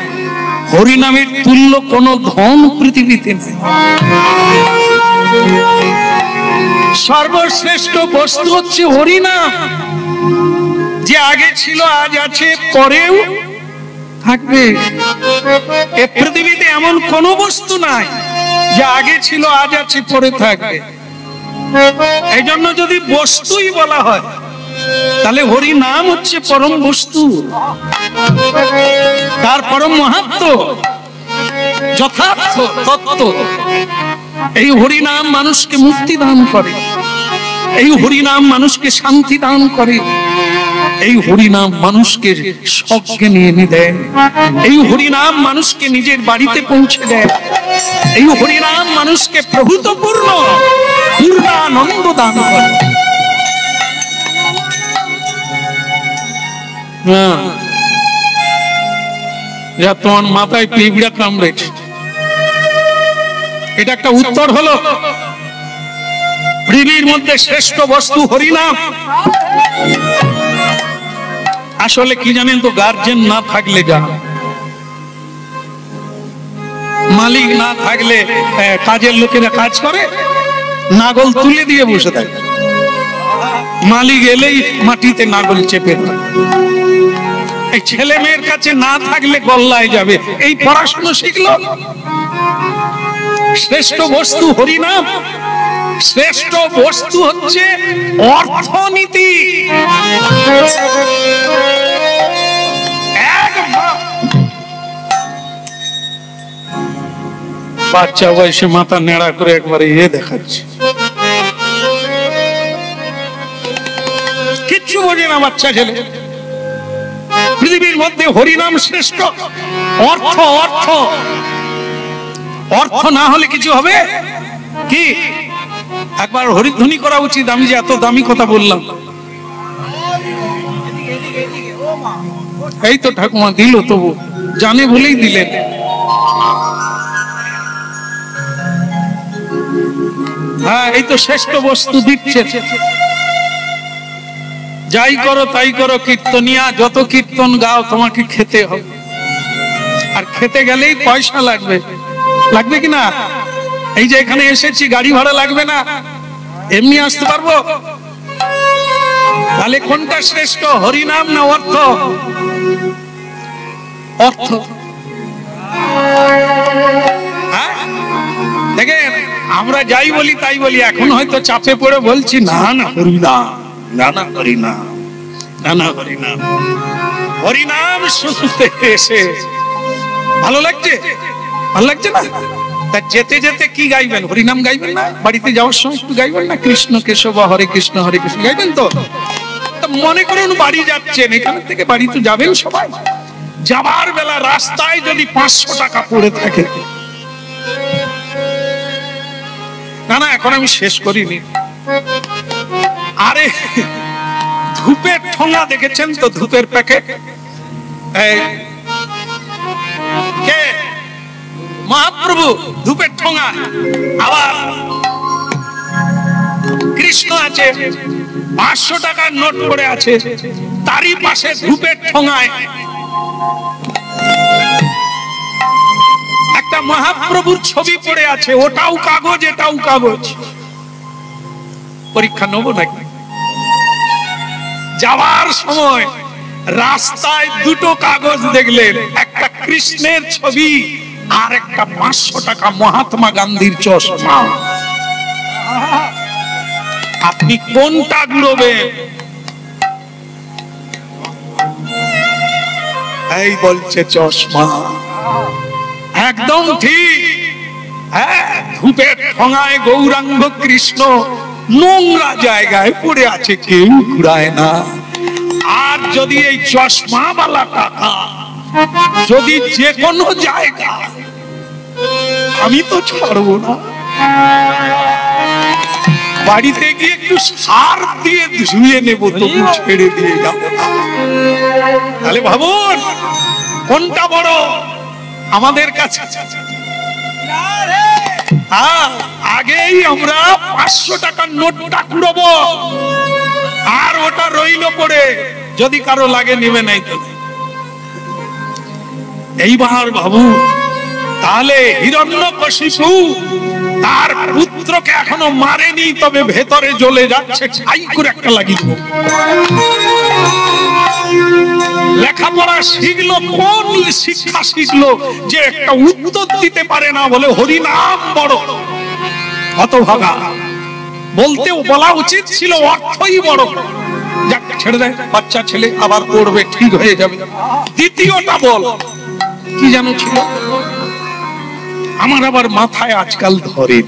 হরিনামের তুল্য কোনো ধন পৃথিবীতে নেই। সর্বশ্রেষ্ঠ বস্তু হচ্ছে হরিনাম, যে আগে ছিল আজ আছে পরেও থাকবে। এ পৃথিবীতে এমন কোন বস্তু নাই যে আগে ছিল আজ আছে পরে থাকবে। এই জন্য যদি বস্তুই বলা হয় তাহলে হরি নাম হচ্ছে পরম বস্তু, তার পরম মাহাত্ম্য, যথার্থ তত্ত্ব। এই হরি নাম মানুষকে মুক্তি দান করে, এই হরি নাম মানুষকে শান্তি দান করে, এই হরি নাম মানুষকে স্বর্গে নিয়ে দেয়, এই হরি নাম মানুষকে নিজের বাড়িতে পৌঁছে দেয়, এই হরি নাম মানুষকে প্রভূতপূর্ণ পূর্ণানন্দ দান করে। যা তোমার মাথায় পিঁপড়া কামড়েছে, এটা একটা উত্তর হলো। পৃথিবীর মধ্যে শ্রেষ্ঠ বস্তু হরিনাম। আসলে কি জানেন তো, গার্জেন না থাকলে যা, মালিক না থাকলে কাজের লোকেরা কাজ করে, নাগল তুলে দিয়ে বসে থাকে, মালিক এলেই মাটিতে নাগল চেপে ধরে। এই ছেলে মেয়ের কাছে না থাকলে গল্লায় যাবে, এই পড়াশোনা শিখলো। শ্রেষ্ঠ বস্তু হরিনাম, শ্রেষ্ঠ বস্তু হচ্ছে অর্থনীতি। বাচ্চা বয়সে মাথা নেড়া করে একবারে দেখাচ্ছে, কিচ্ছু বোঝে না বাচ্চা ছেলে। পৃথিবীর মধ্যে হরিনাম শ্রেষ্ঠ। অর্থ অর্থ অর্থ না হলে কিছু হবে কি? একবার হরিধ্বনি করা উচিত। আমি যে এত দামি কথা বললাম, এই তো ঠাকুমা দিল, তবু জানে বলেই দিলেন। হ্যাঁ, এই তো শ্রেষ্ঠ বস্তু দিচ্ছে। যাই করো তাই করো কীর্তনিয়া, যত কীর্তন গাও তোমাকে খেতে হবে, আর খেতে গেলেই পয়সা লাগবে। লাগবে কিনা? এই যে এখানে এসেছি, গাড়ি ভাড়া লাগবে না? এমনি আসতে পারবো? তাহলে কোনটা শ্রেষ্ঠ, হরিনাম না অর্থ? অর্থ। হ্যাঁ, দেখেন আমরা যাই বলি তাই বলি, এখন হয়তো চাপে পড়ে বলছি না না হরিনাম, না না হরিনাম, না না হরিনাম। হরিনাম শুনতে এসে ভালো লাগছে? ভালো লাগছে না? তা যেতে যেতে কি গাইবেন? হরিনাম গাইবেন না? বাড়িতে যাওয়ার সময় একটু গাইবেন না, কৃষ্ণ কেশব হরে কৃষ্ণ হরে কৃষ্ণ গাইবেন তো? মনে করুন বাড়ি যাচ্ছেন, এখান থেকে বাড়ি তো যাবেন সবাই, যাবার বেলা রাস্তায় যদি 500 টাকা পড়ে থাকে, না না এখন আমি শেষ করিনি। আরে ধূপের ঠোঙা দেখেছেন তো? ধূপের প্যাকেট, কে? মহাপ্রভু ধূপের ঠোঙা। আবার কৃষ্ণ আছে, 500 টাকার নোট পড়ে আছে, তারই পাশে ধূপের ঠোঙায় একটা মহাপ্রভুর ছবি পড়ে আছে, ওটাও কাগজ এটাও কাগজ। পরীক্ষা নেব নাকি? যাওয়ার সময় রাস্তায় দুটো কাগজ দেখলেন, একটা কৃষ্ণের ছবি আর একটা 500 টাকা মহাত্মা গান্ধীর চশমা। আপনি কোনটা গুড়বেন? এই বলছে চশমা। একদম ঠিক। হ্যাঁ, ধূপের ঠোঙায় গৌরাঙ্গ কৃষ্ণ নোংরা জায়গায় পড়ে আছে, কেউ ঘুরায় না। আর যদি এই চশমাওয়ালা টাকা যদি যে কোনো জায়গা, আমি তো ছাড়বো না, বাড়িতে গিয়ে একটু সার দিয়ে ধুয়ে নেব, তবু ছেড়ে দিয়ে যাবো। তাহলে ভাবুন কোনটা বড় আমাদের কাছে। আগেই আমরা 500 টাকার নোটটা কুড়বো, আর ওটা রইল পড়ে, যদি কারো লাগে নেবে নাই তো। এইবার ভাবু, তাহলে হিরণ্যকশিপু তার পুত্রকে এখনো মারেনি, তবে ভেতরে জ্বলে যাচ্ছে, ছাই করে একটা লাগিয়ে দেব। লেখাপড়া শিখলো, কোন শিক্ষা শিখলো যে একটা উত্তর দিতে পারে না, বলে হরিনাম বড়। হতভাগা। বলতেও বলা উচিত ছিল অর্থই বড়। যাক, ছেড়ে দেয়, বাচ্চা ছেলে আবার পড়বে, ঠিক হয়ে যাবে। দ্বিতীয়টা বল কি জানো ছিল? আমার আবার মাথায় আজকাল ধরে,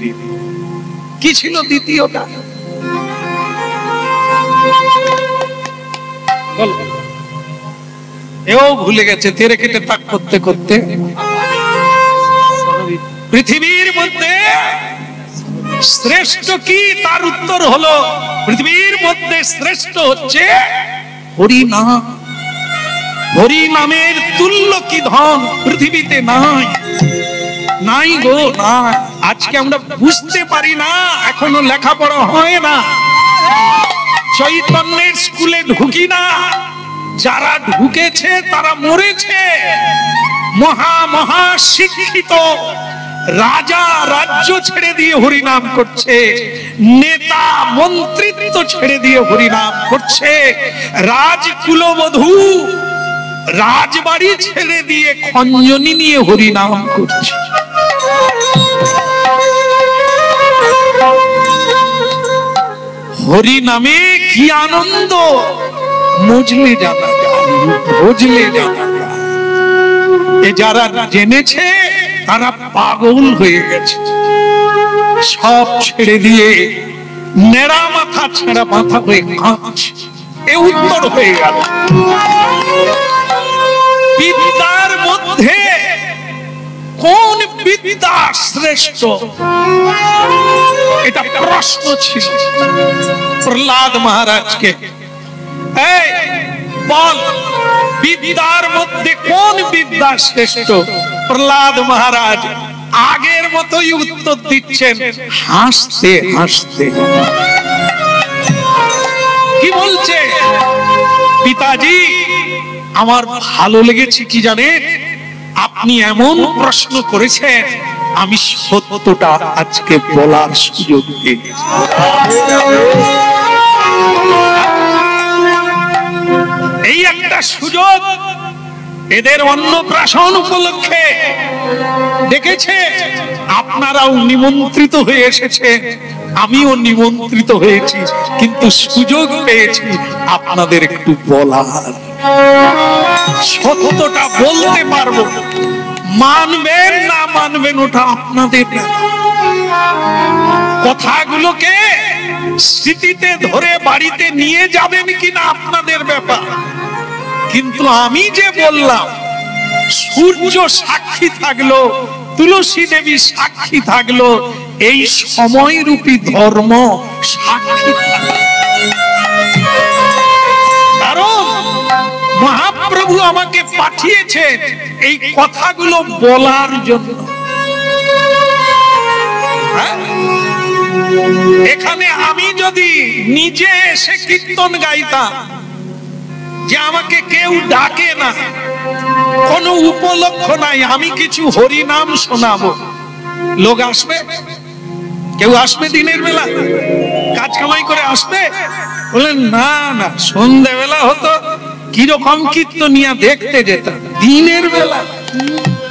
কি ছিল দ্বিতীয়টা? বল। এও ভুলে গেছে, তেরে কেটে তাক করতে করতে। পৃথিবীর মধ্যে শ্রেষ্ঠ কি? তার উত্তর হলো, পৃথিবীর মধ্যে শ্রেষ্ঠ হচ্ছে হরিনাম। হরিনামের তুল্য কি ধন পৃথিবীতে নাই, নাই গো না। আজকে আমরা বুঝতে পারি না, এখনো লেখাপড়া হয় না, চৈতন্যের স্কুলে ঢুকি না। যারা ঢুকেছে তারা মরেছে। মহা মহা শিক্ষিত রাজা রাজ্য ছেড়ে দিয়ে হরিনাম করছে, নেতা মন্ত্রিত্ব ছেড়ে দিয়ে হরিনাম করছে, রাজকুলবধূ রাজবাড়ি ছেড়ে দিয়ে খঞ্জনি নিয়ে হরিনাম করছে। হরিনামে কি আনন্দ বুঝলে জানা যায়, বুঝলে জানা যায়। এ যারা জেনেছে তারা পাগল হয়ে গেছে, সব ছেড়ে দিয়ে নেড়া মাথা ছেঁড়া মাথা হয়ে কাঁদছে। এ উত্তর হয়ে গেল। বিদ্যার মধ্যে কোন বিদ্যা শ্রেষ্ঠ, এটা প্রশ্ন ছিল প্রহ্লাদ মহারাজকে। এই বল, বিদ্যার মধ্যে কোন বিদ্যা শ্রেষ্ঠ? প্রহ্লাদ মহারাজ আগের মতোই উত্তর দিচ্ছেন, হাসতে হাসতে। কি বলছে? পিতাজি, আমার ভালো লেগেছে কি জানেন, আপনি এমন প্রশ্ন করেছেন, আমি সত্যটা আজকে বলার সুযোগ পেয়েছি। এই একটা সুযোগ এদের অন্নপ্রাশন উপলক্ষে দেখেছে। আপনারাও নিমন্ত্রিত হয়ে এসেছে, আমিও নিমন্ত্রিত হয়েছি, কিন্তু সুযোগ পেয়েছি আপনাদের একটু বলার। সত্যটা বলতে পারবো, মানবেন না মানবেন ওটা আপনাদের ব্যাপার। কথাগুলোকে স্মৃতিতে ধরে বাড়িতে নিয়ে যাবেন কিনা আপনাদের ব্যাপার। কিন্তু আমি যে বললাম, সূর্য সাক্ষী থাকলো, তুলসী দেবী সাক্ষী থাকলো, এই সময়রূপী ধর্ম সাক্ষী থাকলো। কারণ মহাপ্রভু আমাকে পাঠিয়েছেন এই কথাগুলো বলার জন্য। এখানে আমি যদি যদি নিজে এসে কীর্তন গাইতাম, যে আমাকে কেউ ডাকে না, কোনো উপলক্ষ নাই, আমি কিছু হরিনাম শোনাবো, লোক আসবে? কেউ আসবে দিনের বেলা? কাজ কামাই করে আসবে? বলেন না না, সন্ধ্যেবেলা হতো কিরকম কীর্তনিয়া দেখতে যেতাম দিনের বেলা।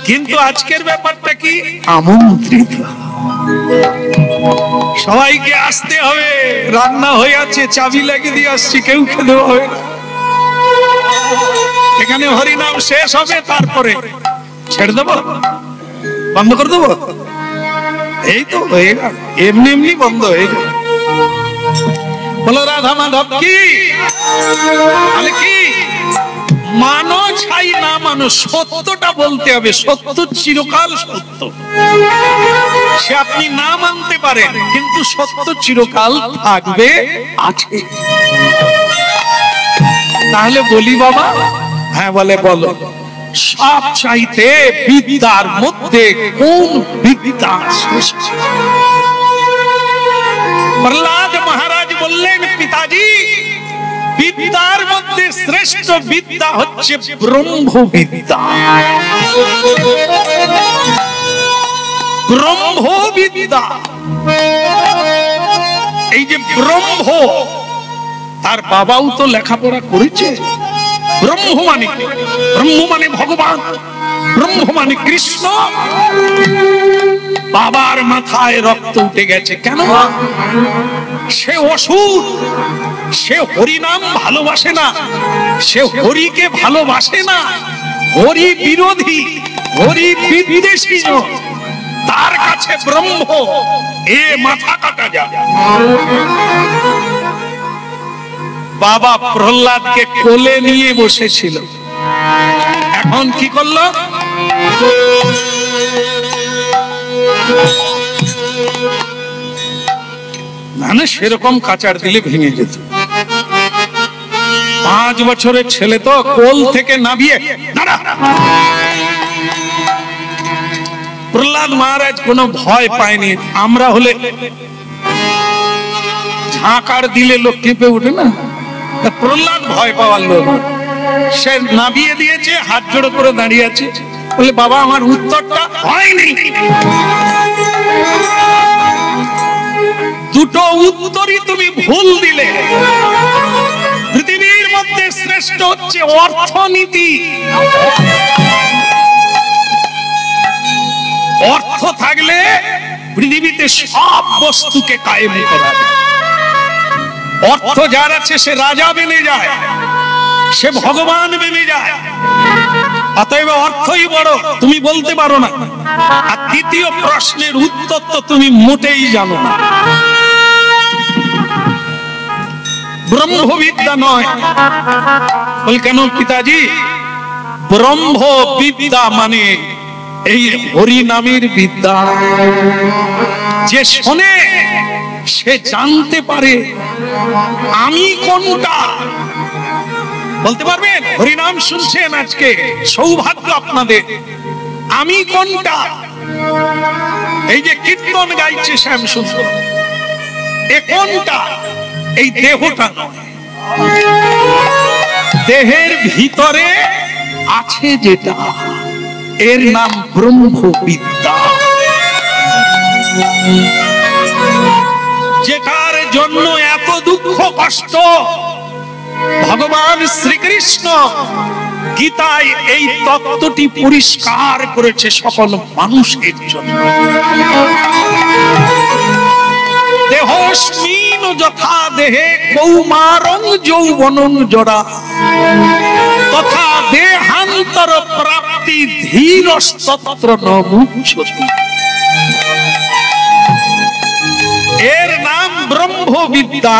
কিন্তু আজকের ব্যাপারটা কি? আমন্ত্রিত, সবাইকে আসতে হবে, রান্না হয়ে আছে, চাবি লাগিয়ে দিয়ে আসছি, কেউ খেতে হবে না। এখানে হরিনাম শেষ হবে, তারপরে ছেড়ে দেবো, বন্ধ করে দেবো। এই তো হয়ে গেল, এমনি এমনি বন্ধ হয়ে গেল। বলো রাধা মাধব কি? তাহলে কি মানো ছাই না মানো, সত্যটা বলতে হবে। সত্য চিরকাল সত্য, সে আপনি না মানতে পারেন, কিন্তু সত্য চিরকাল থাকবে, আছে। তাহলে বলি বাবা? হ্যাঁ বলে, বলো। সব চাইতে বিদ্যার মধ্যে কোন বিদ্যা শ্রেষ্ঠ? প্রহ্লাদ মহারাজ বললেন, পিতাজি বিদ্যার মধ্যে শ্রেষ্ঠ বিদ্যা হচ্ছে ব্রহ্মবিদ্যা। ব্রহ্মবিদ্যা, এই যে ব্রহ্ম, তার বাবাও তো লেখাপড়া করেছে। ব্রহ্ম মানে ভগবান, ব্রহ্ম মানে কৃষ্ণ। বাবার মাথায় রক্ত উঠে গেছে। কেন? সে অসুর, সে হরিনাম ভালোবাসে না, সে হরিকে ভালোবাসে না, হরি বিরোধী, হরি বিদ্বেষী। তার কাছে ব্রহ্ম এ মাথা কাটা যায়। বাবা প্রহ্লাদকে কোলে নিয়ে বসেছিল, এখন কি করলো? না না, সেরকম কাচাড় দিলে ভেঙে যেত। 5 বছরের ছেলে তো, কোল থেকে নামিয়ে প্রহ্লাদ মহারাজ কোনো ভয় পায়নি। আমরা হলে ঝাঁকার দিলে লোক কেঁপে উঠে না, প্রহ্লাদ ভয় পাওয়ার লোক। সে নামিয়ে দিয়েছে, হাত জোড়ো করে দাঁড়িয়ে আছে, বলে বাবা আমার উত্তরটা হয়নি। দুটো উত্তরই তুমি ভুল দিলে। পৃথিবীর মধ্যে শ্রেষ্ঠ হচ্ছে অর্থনীতি। অর্থ থাকলে পৃথিবীতে সব বস্তুকে কায়েম করা যায়। অর্থ যার আছে সে রাজা বেনে যায়, সে ভগবান বেনে যায়। অতএব অর্থই বড়, তুমি বলতে পারো না। আর দ্বিতীয় প্রশ্নের উত্তর তো তুমি মোটেই জানো না। ব্রহ্মবিদ্যা নয়। বল কেন পিতাজি? ব্রহ্মবিদ্যা মানে এই হরি নামের বিদ্যা। যে শোনে সে জানতে পারে আমি কোনটা। বলতে পারবেন? হরিনাম শুনছেন আজকে, সৌভাগ্য আপনাদের। আমি কোনটা? এই যে কীর্তন গাইছে শ্যাম সুন্দর, এ কোনটা? এই দেহটা নয়, দেহের ভিতরে আছে যেটা, এর নাম ব্রহ্মবিদ্যা। যেটার জন্য এত দুঃখ কষ্ট, ভগবান শ্রীকৃষ্ণ গীতায় এই তত্ত্বটি পরিষ্কার করেছে সকল মানুষের জন্য। দেহস্মিন যথা দেহে কৌমারং যৌবনং জরা তথা দেহান্তর প্রাপ্তি ধীরস্তত্র ন মুচ্যতে। এর নাম ব্রহ্মবিদ্যা।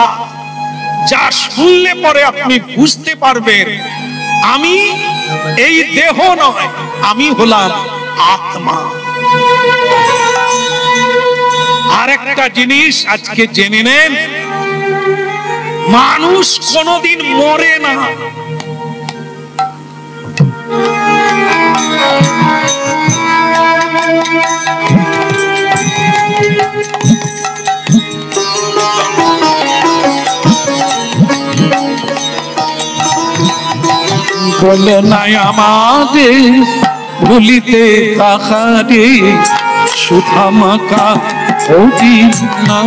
যা শুনলে পরে আপনি বুঝতে পারবেন আমি এই দেহ নয়, আমি হলাম আত্মা। আর একটা জিনিস আজকে জেনে নেন, মানুষ কোনদিন মরে না। বলো না আমাদের ভুলিতে কাহারে সুধামাকা অধীন না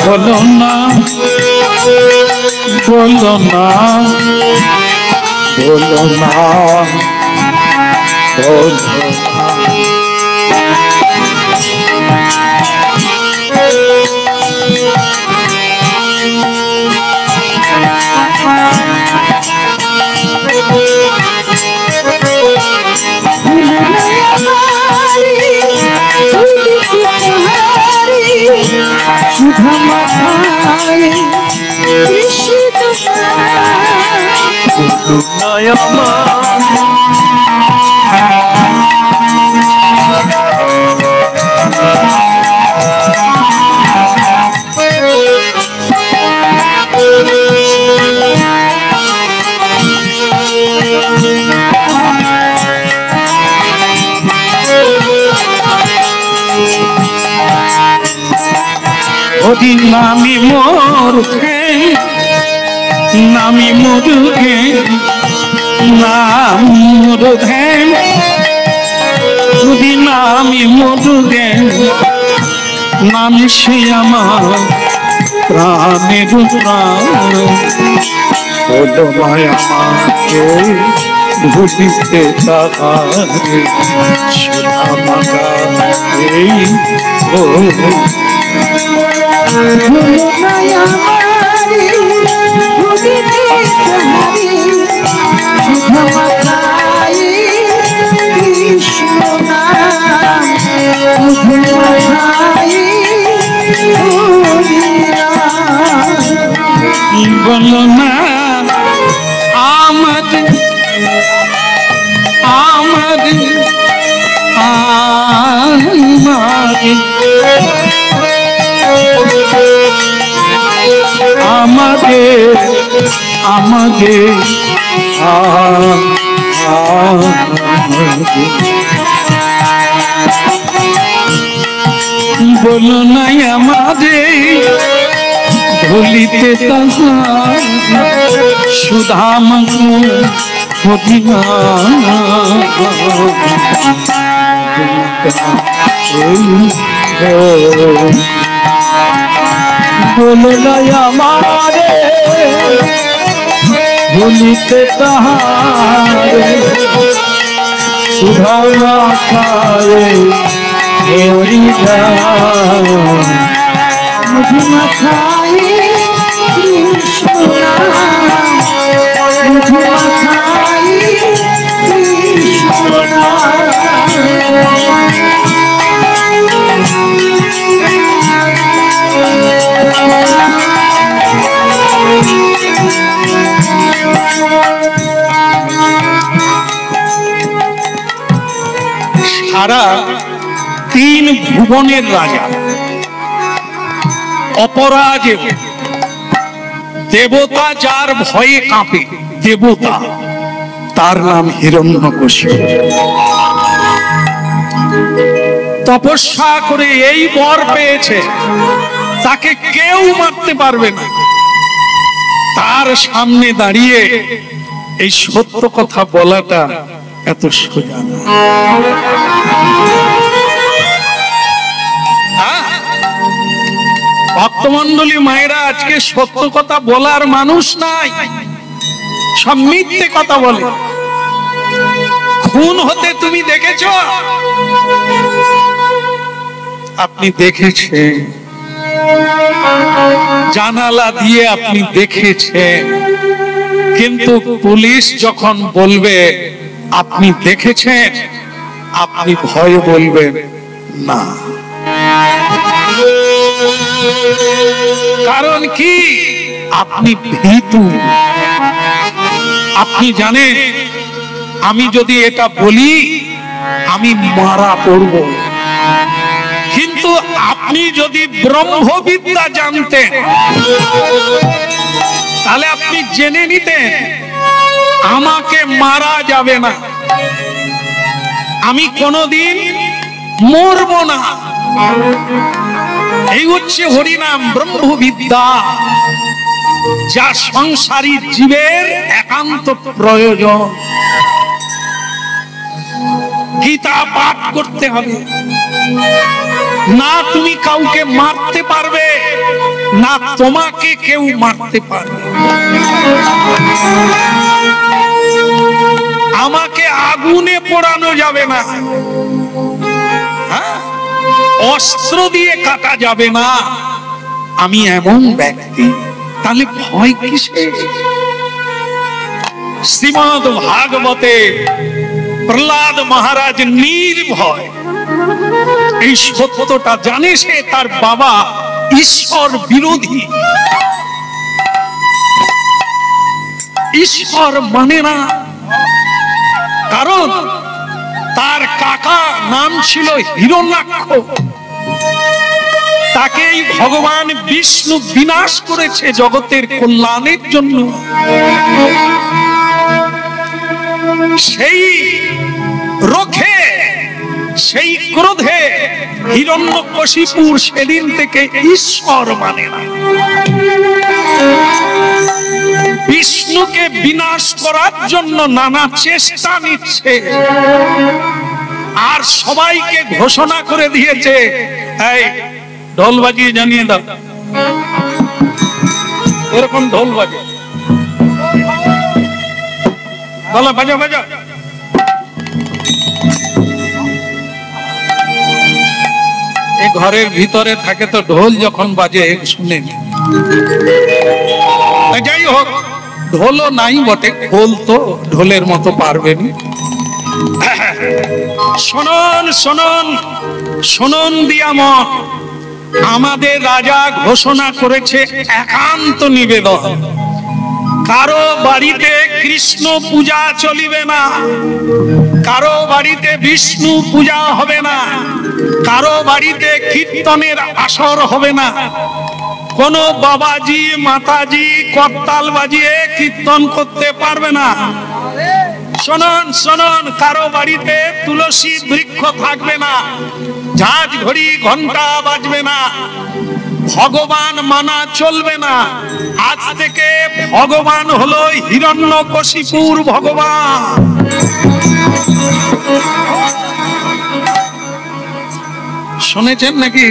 বলো না বলো না বলো না নামি মোরগে নামি মোরগে নাম মোরগে যদি নামি মোরগে নামি সে আমার প্রাণের প্রাণ বলো ভাই আমাকে ভুলিতে তাহারে সুধামাকা এই বলো না আমাদের আমাদের আমাদের আমাদের বলো নাই আমাদের ভুলিতে তাহার সুধামাকা অধীন বলো নাই আমাদের ভুলিতে তাহার সুধামাকা সারা তিন ভুবনের রাজা অপরাজেয় দেবতা যার ভয়ে কাঁপে দেবতা তার নাম হিরণ্যকশিপু তপস্যা করে এই বর পেয়েছে তাকে কেউ মারতে পারবে না তার সামনে দাঁড়িয়ে এই সত্য কথা বলাটা এত সোজা না ভক্তমন্ডলী মায়েরা আজকে সত্য কথা বলার মানুষ নাই সব মিথ্যে কথা বলে খুন হতে তুমি দেখেছ আপনি দেখেছেন জানালা দিয়ে আপনি দেখেছেন কিন্তু পুলিশ যখন বলবে আপনি দেখেছেন আপনি ভয়ে বলবেন না কারণ কি আপনি ভীতু আপনি জানেন আমি যদি এটা বলি আমি মারা পড়ব কিন্তু আপনি যদি ব্রহ্মবিদ্যা জানতেন তাহলে আপনি জেনে নিতেন আমাকে মারা যাবে না, আমি কোনোদিন মরব না। এই হচ্ছে হরিনাম ব্রহ্মবিদ্যা, যা সংসারী জীবের একান্ত প্রয়োজন। গীতা পাঠ করতে হবে, না তুমি কাউকে মারতে পারবে না তোমাকে কেউ মারতে পারবে। আমাকে আগুনে পোড়ানো যাবে না, অস্ত্র দিয়ে কাটা যাবে না, আমি এমন ব্যক্তি। তাহলে ভয় কিসে? শ্রীমদ্ ভাগবতে প্রহ্লাদ মহারাজ নির্ভয় এই সত্যটা জানে। সে তার বাবা ঈশ্বর বিরোধী, ঈশ্বর মানে না, কারণ তার কাকা নাম ছিল হিরণ্যাক্ষ। তাকেই ভগবান বিষ্ণু বিনাশ করেছে জগতের কল্যাণের জন্য। সেই রোখে, সেই ক্রোধে হিরণ্যকশিপুর সেদিন থেকে ঈশ্বর মানে না। বিষ্ণুকে বিনাশ করার জন্য নানা চেষ্টা নিচ্ছে, আর সবাইকে ঘোষণা করে দিয়েছে, এই ঢোল বাজিয়ে জানিয়ে দাও, এরকম ঢোল বাজে, বলো বাজা বাজা। এই ঘরের ভিতরে থাকে তো ঢোল যখন বাজে শুনে। যাই হোক, ঢোলও নাই বটে, খোল তো ঢোলের মতো পারবেন। শুনুন শুনুন শুনুন দিয়ামন, আমাদের রাজা ঘোষণা করেছে একান্ত নিবেদন, কারো বাড়িতে কৃষ্ণ পূজা চলিবে না, কারো বাড়িতে বিষ্ণু পূজা হবে না, কারো বাড়িতে কীর্তনের আসর হবে না, কোন বাবাজি মাতাজি করতাল বাজিয়ে কীর্তন করতে পারবে না। শুনুন শুনুন, কারো বাড়িতে তুলসী বৃক্ষ থাকবে না, ঝাঁঝ ঘড়ি ঘন্টা বাজবে না, ভগবান মানা চলবে না। আজ থেকে ভগবান হলো হিরণ্যকশিপুর ভগবান। শুনেছেন নাকি?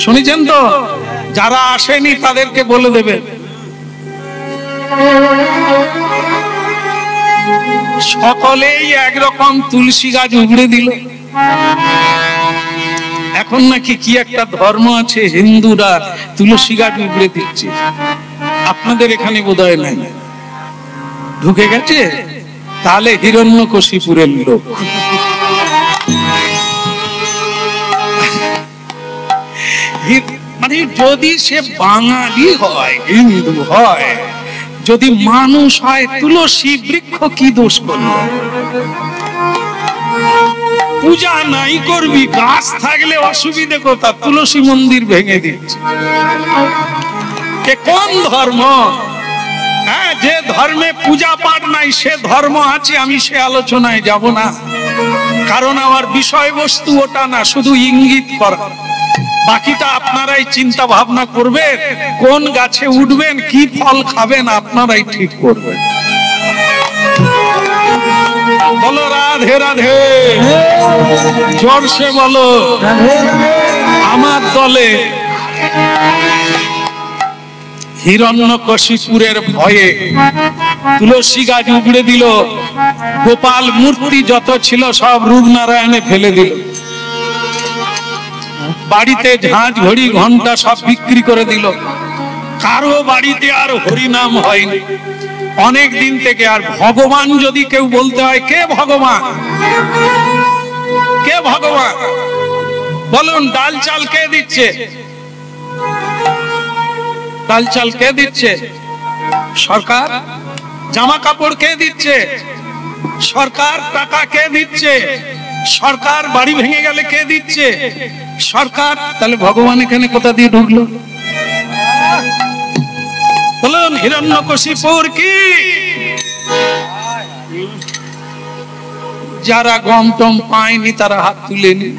শুনেছেন তো? যারা আসেনি তাদেরকে বলে দেবে। সকলেই একরকম তুলসী গাছ উগড়ে দিল। এখন নাকি কি একটা ধর্ম আছে, হিন্দুরা তুলসী গাছ উগড়ে দিচ্ছে। আপনাদের এখানে বোধহয় নাই, ঢুকে গেছে। তাহলে হিরণ্যকশিপুরের লোক। মানে যদি সে বাঙালি হয়, হিন্দু হয়, যদি মানুষ হয়, তুলসী বৃক্ষ কি দোষ করলো? পূজা নাই করবি, গাছ থাকলে অসুবিধে কোথা? তুলসী মন্দির ভেঙে দিচ্ছে। কোন ধর্ম? হ্যাঁ, যে ধর্মে পূজা পাঠ নাই সে ধর্ম আছে, আমি সে আলোচনায় যাব না, কারণ আমার বিষয়বস্তু ওটা না, শুধু ইঙ্গিত করা। বাকিটা আপনারাই চিন্তা ভাবনা করবেন, কোন গাছে উঠবেন, কি ফল খাবেন, আপনারাই ঠিক করবেন। বলো রাধে রাধে, জোরসে বলো। আমার দলে হিরণ্যকশিপুরের ভয়ে তুলসী গাছ উগড়ে দিল, গোপাল মূর্তি যত ছিল সব রূপনারায়ণে ফেলে দিল, বাড়িতে ঝাঁঝ ঘড়ি ঘন্টা সব বিক্রি করে দিল। কারো বাড়িতে আর হরিনাম হয়নি অনেক দিন থেকে। আর ভগবান যদি কেউ বলতে হয়, কে ভগবান? কে ভগবান বলুন? ডাল চাল কে দিচ্ছে? ডাল চাল কে দিচ্ছে? সরকার। জামা কাপড় কে দিচ্ছে? সরকার। টাকা কে দিচ্ছে? সরকার। বাড়ি ভেঙে গেলে কে দিচ্ছে? সরকার, তাহলে ভগবান এখানে কোথা দিয়ে ঢুকলো? বলুন হিরণ্যকশিপুর কি? যারা গম টম পায়নি তারা হাত তুলেনি।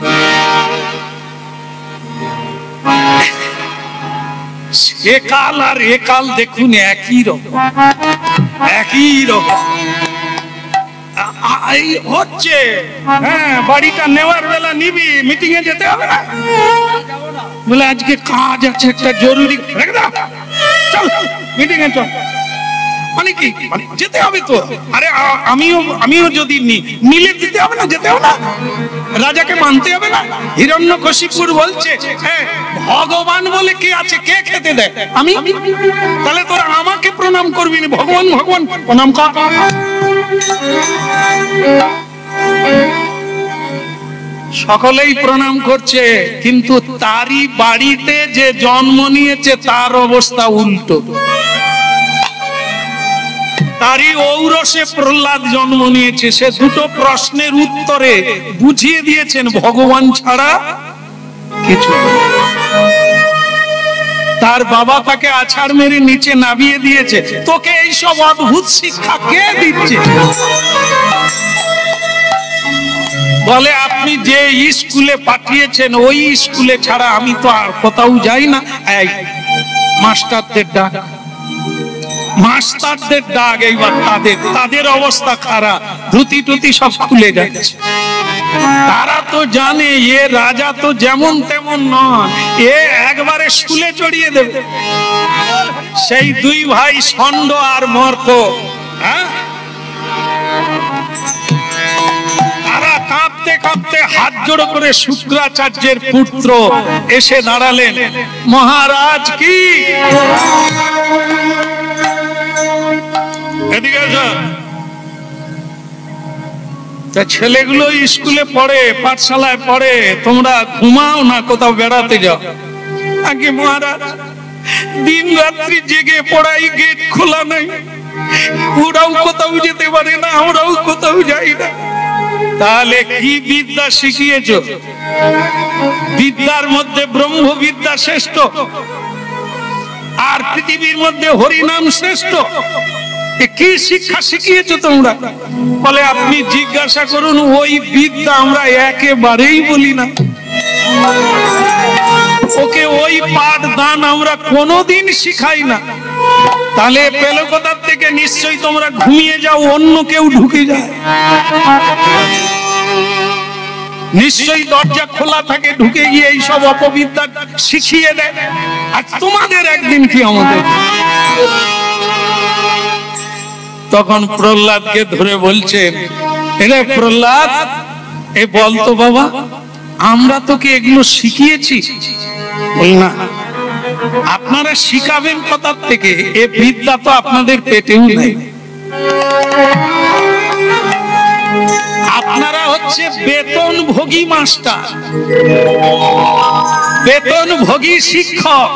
একাল আর একাল দেখুন একই রকম, একই রকম হচ্ছে। হ্যাঁ, বাড়িটা নেওয়ার বেলা নিবি, মিটিং এ যেতে হবে না? বলে আজকে কাজ আছে একটা জরুরি, চল মিটিং এ চল। মানে কি, মানে যেতে হবে তো। আরে আমিও যদি নিলে দিতে হবে না, যেতে হবে না, রাজাকে মানতে হবে না। হিরণ্যকশিপুর বলছে হ্যাঁ ভগবান বলে কে আছে, কে খেতে দেয়? আমি। তাহলে তোরা আমাকে প্রণাম করবি না, ভগবান ভগবান প্রণাম কর। সকলেই প্রণাম করছে, কিন্তু তারই বাড়িতে যে জন্ম নিয়েছে তার অবস্থা উল্টো। তারই ঔরসে প্রহ্লাদ জন্ম নিয়েছে। সে দুটো প্রশ্নের উত্তরে বুঝিয়ে দিয়েছেন ভগবান ছাড়া কিছু। তার বাবা তাকে আছাড় মেরে নিচে নামিয়ে দিয়েছে। তোকে এইসব অদ্ভুত শিক্ষা কে দিচ্ছে? বলে আপনি যে স্কুলে পাঠিয়েছেন ওই স্কুলে ছাড়া আমি তো আর কোথাও যাই না। এই মাস্টারদের ডাক, মাস্টারদের ডাক। এইবার তাদের অবস্থা খারাপ, ধুতি টুতি সব খুলে যাচ্ছে। তারা তো জানে এ রাজা তো যেমন তেমন নয়, এ একবারে স্কুলে চড়িয়ে দেবে। সেই দুই ভাই ষণ্ড আর মর্ক, হ্যাঁ, তারা কাঁপতে কাঁপতে হাত জোড়ো করে শুক্রাচার্যের পুত্র এসে দাঁড়ালেন। মহারাজ কি, এদিকে এসো। ছেলেগুলো স্কুলে পড়ে, পাঠশালায় পড়ে, তোমরা ঘুমাও না, কোথাও বেড়াতে যাও? আগে মহারাজ দিন রাত্রি জেগে পড়াই, গেট খোলা নাই, ওরাও কোথাও যেতে পারে না, আমরাও কোথাও যাই না। তাহলে কি বিদ্যা শিখিয়েছো? বিদ্যার মধ্যে ব্রহ্মবিদ্যা শ্রেষ্ঠ, আর পৃথিবীর মধ্যে হরিনাম শ্রেষ্ঠ। কি শিক্ষা শিখিয়েছো তোমরা? বলে আপনি জিজ্ঞাসা করুন, ওই বিদ্যা আমরা একেবারেই বলি না। ওকে ওই পাঠ দান আমরা কোনোদিন শিখাই না। তাহলে পেলো কোথার থেকে? নিশ্চয়ই তোমরা ঘুমিয়ে যাও, অন্য কেউ ঢুকে যায়। নিশ্চয়ই দরজা খোলা থাকে, ঢুকে গিয়ে এইসব অপবিদ্যা শিখিয়ে দেয়। আর তোমাদের একদিন কি আমাদের? তখন প্রহ্লাদকে ধরে বলছেন, এরে প্রহ্লাদ, এ বলতো বাবা, আমরা তোকে এগুলো শিখিয়েছি? বল না, আপনারা শিখাবেন কোথার থেকে? এ বিদ্যা তো আপনাদের পেটেও নেই। আপনারা হচ্ছে বেতনভোগী মাস্টার, বেতনভোগী শিক্ষক,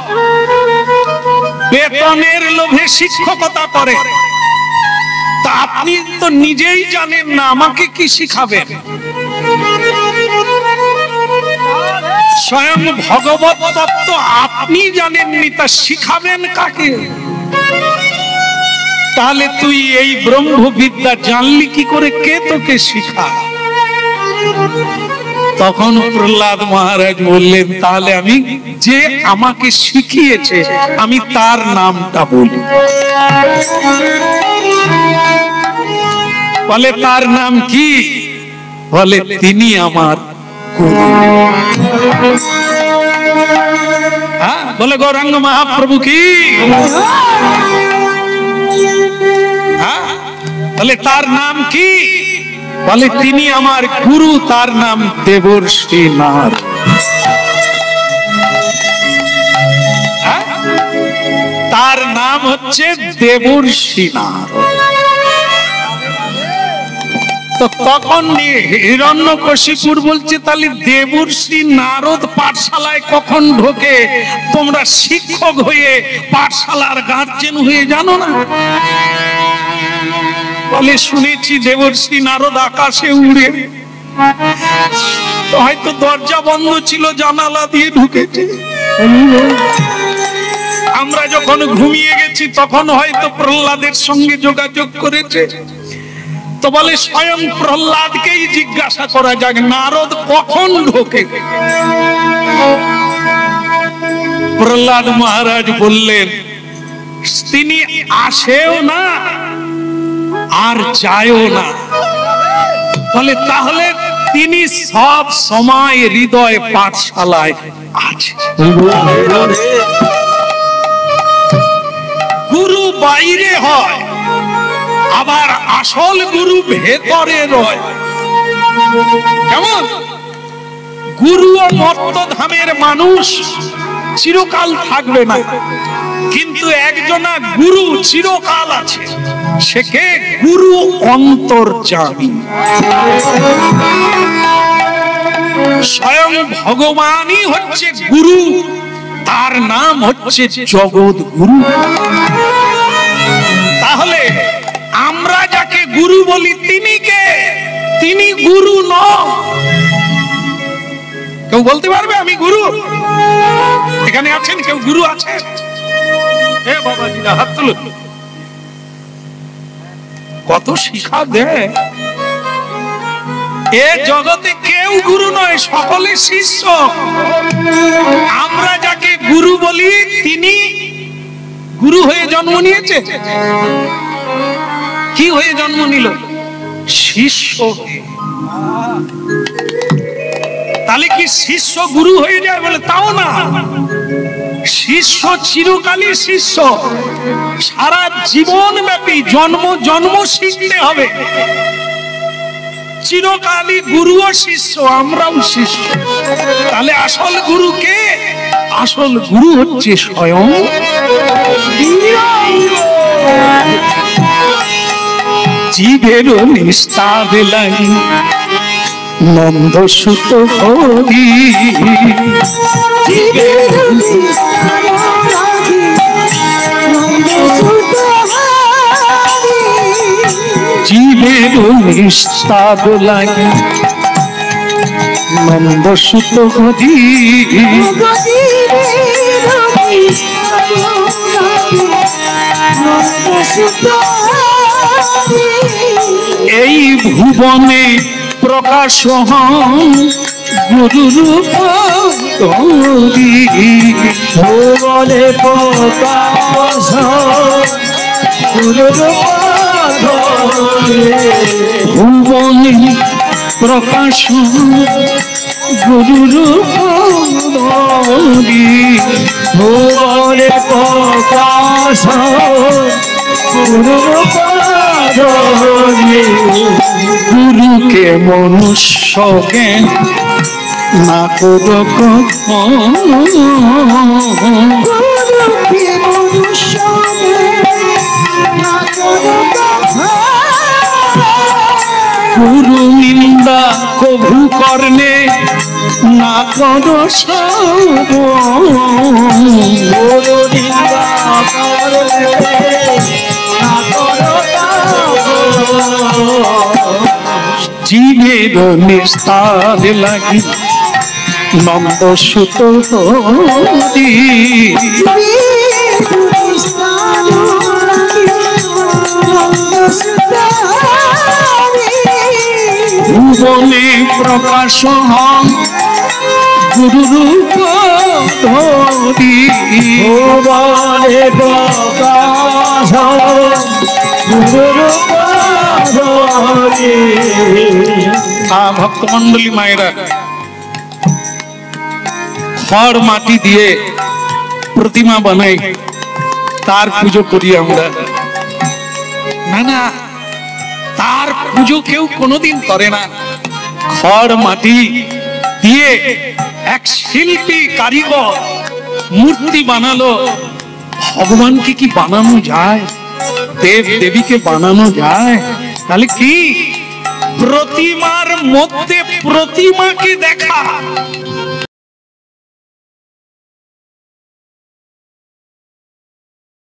বেতনের লোভে শিক্ষকতা করে। তা আপনি তো নিজেই জানেন না, আমাকে কি শিখাবেন? স্বয়ং ভগবত তত্ত্ব আপনি জানেননি, তা শিখাবেন কাকে? তাহলে তুই এই ব্রহ্মবিদ্যা জানলি কি করে? কে তোকে শিখা? তখন প্রহ্লাদ মহারাজ বললেন, তাহলে আমি যে আমাকে শিখিয়েছে আমি তার নামটা বলি। বলে তার নাম কি? বলে তিনি আমার গুরু। হ্যাঁ, বলে গৌরাঙ্গ মহাপ্রভু কি? হ্যাঁ, বলে তার নাম কি? বলে তিনি আমার গুরু, তার নাম দেবর্ষি নারদ। তার নাম হচ্ছে দেবর্ষি নারদ। তো তখন হিরণ্যকশিপুর বলছে, তাহলে দেবর্ষি নারদ পাঠশালায় কখন ঢোকে? তোমরা শিক্ষক হয়ে পাঠশালার গার্জেন হয়ে জানো না? বলে শুনেছি দেবর্ষি নারদ আকাশে উড়ে। হয়তো দরজা বন্ধ ছিল, জানালা দিয়ে ঢুকেছে। আমরা যখন ঘুমিয়ে গেছি তখন হয়তো প্রহ্লাদের সঙ্গে যোগাযোগ করেছে। তো বলে স্বয়ং প্রহ্লাদকেই জিজ্ঞাসা করা যাক, নারদ কখন ঢোকে? প্রহ্লাদ মহারাজ বললেন, তিনি আসেও না আর যায়ও না। বলে তাহলে তিনি সব সময় হৃদয় পাঠশালায় আছে। গুরু বাইরে হয়, আবার আসল গুরু ভেতরে রয়। কেমন? গুরু ও মর্তধামের মানুষ চিরকাল থাকবে না, কিন্তু একজনা গুরু চিরকাল আছে। সে কে? গুরু অন্তর্যামী, স্বয়ং ভগবানই হচ্ছে গুরু। তার নাম হচ্ছে জগৎ গুরু। তাহলে আমরা যাকে গুরু বলি তিনি কে? তিনি গুরু নন। কেউ বলতে পারবে আমি গুরু? এখানে আছেন কেউ গুরু আছে? হে বাবাজিরা হাত তুলুন। কত শিক্ষা দেয়। এ জগতে কেউ গুরু নয়, সকলে শিষ্য। আমরা যাকে গুরু বলি তিনি গুরু হয়ে জন্ম নিয়েছে। কি হয়ে জন্ম নিল? শিষ্য হয়ে। তাহলে কি শিষ্য গুরু হয়ে যায়? বলে তাও না। শিষ্য চিরকালই শিষ্য, সারা জীবন ব্যাপী জন্ম জন্ম শিখতে হবে। চিরকালই গুরু ও শিষ্য, আমরাও শিষ্য। তাহলে আসল গুরু কে? আসল গুরু হচ্ছে স্বয়ং জীবের নিস্তার লাগি নন্দ সুত হরি। জীবের নিস্তার লাগি নন্দ সুত হরি। জীবের নিস্তার লাগি নন্দ সুত হরি। এই ভুবনে প্রকাশ হন গুরু রূপ ধরি। ভুবনে প্রকাশ গুরু রূপ ধরি। ভুবনে প্রকাশ গুরু রূপ ধরি। ভুবনে প্রকাশ গুরু রূপ ধরি। গুরুকে মনুষ্য জ্ঞান না করো গুরুকে মনুষ্য না করো। গুরু নিন্দা কভু কর্ণে না করো সব। গুরু নিন্দা করলে না করো। জীবের নিস্তার লাগি নন্দ সুত হরি। ভুবনে প্রকাশ হন গুরু রূপ ধরি। ভুবনে প্রকাশ গুরু রূপ ধরি। ভক্তমন্ডলী মায়েরা, খড় মাটি দিয়ে প্রতিমা বানাই, তার পুজো করি আমরা। না না, তার পুজো কেউ কোনোদিন করে না। খড় মাটি দিয়ে এক শিল্পী কারিগর মূর্তি বানালো। ভগবানকে কি বানানো যায়? দেব দেবীকে বানানো যায়? তাহলে কি প্রতিমার মধ্যে প্রতিমাকে দেখা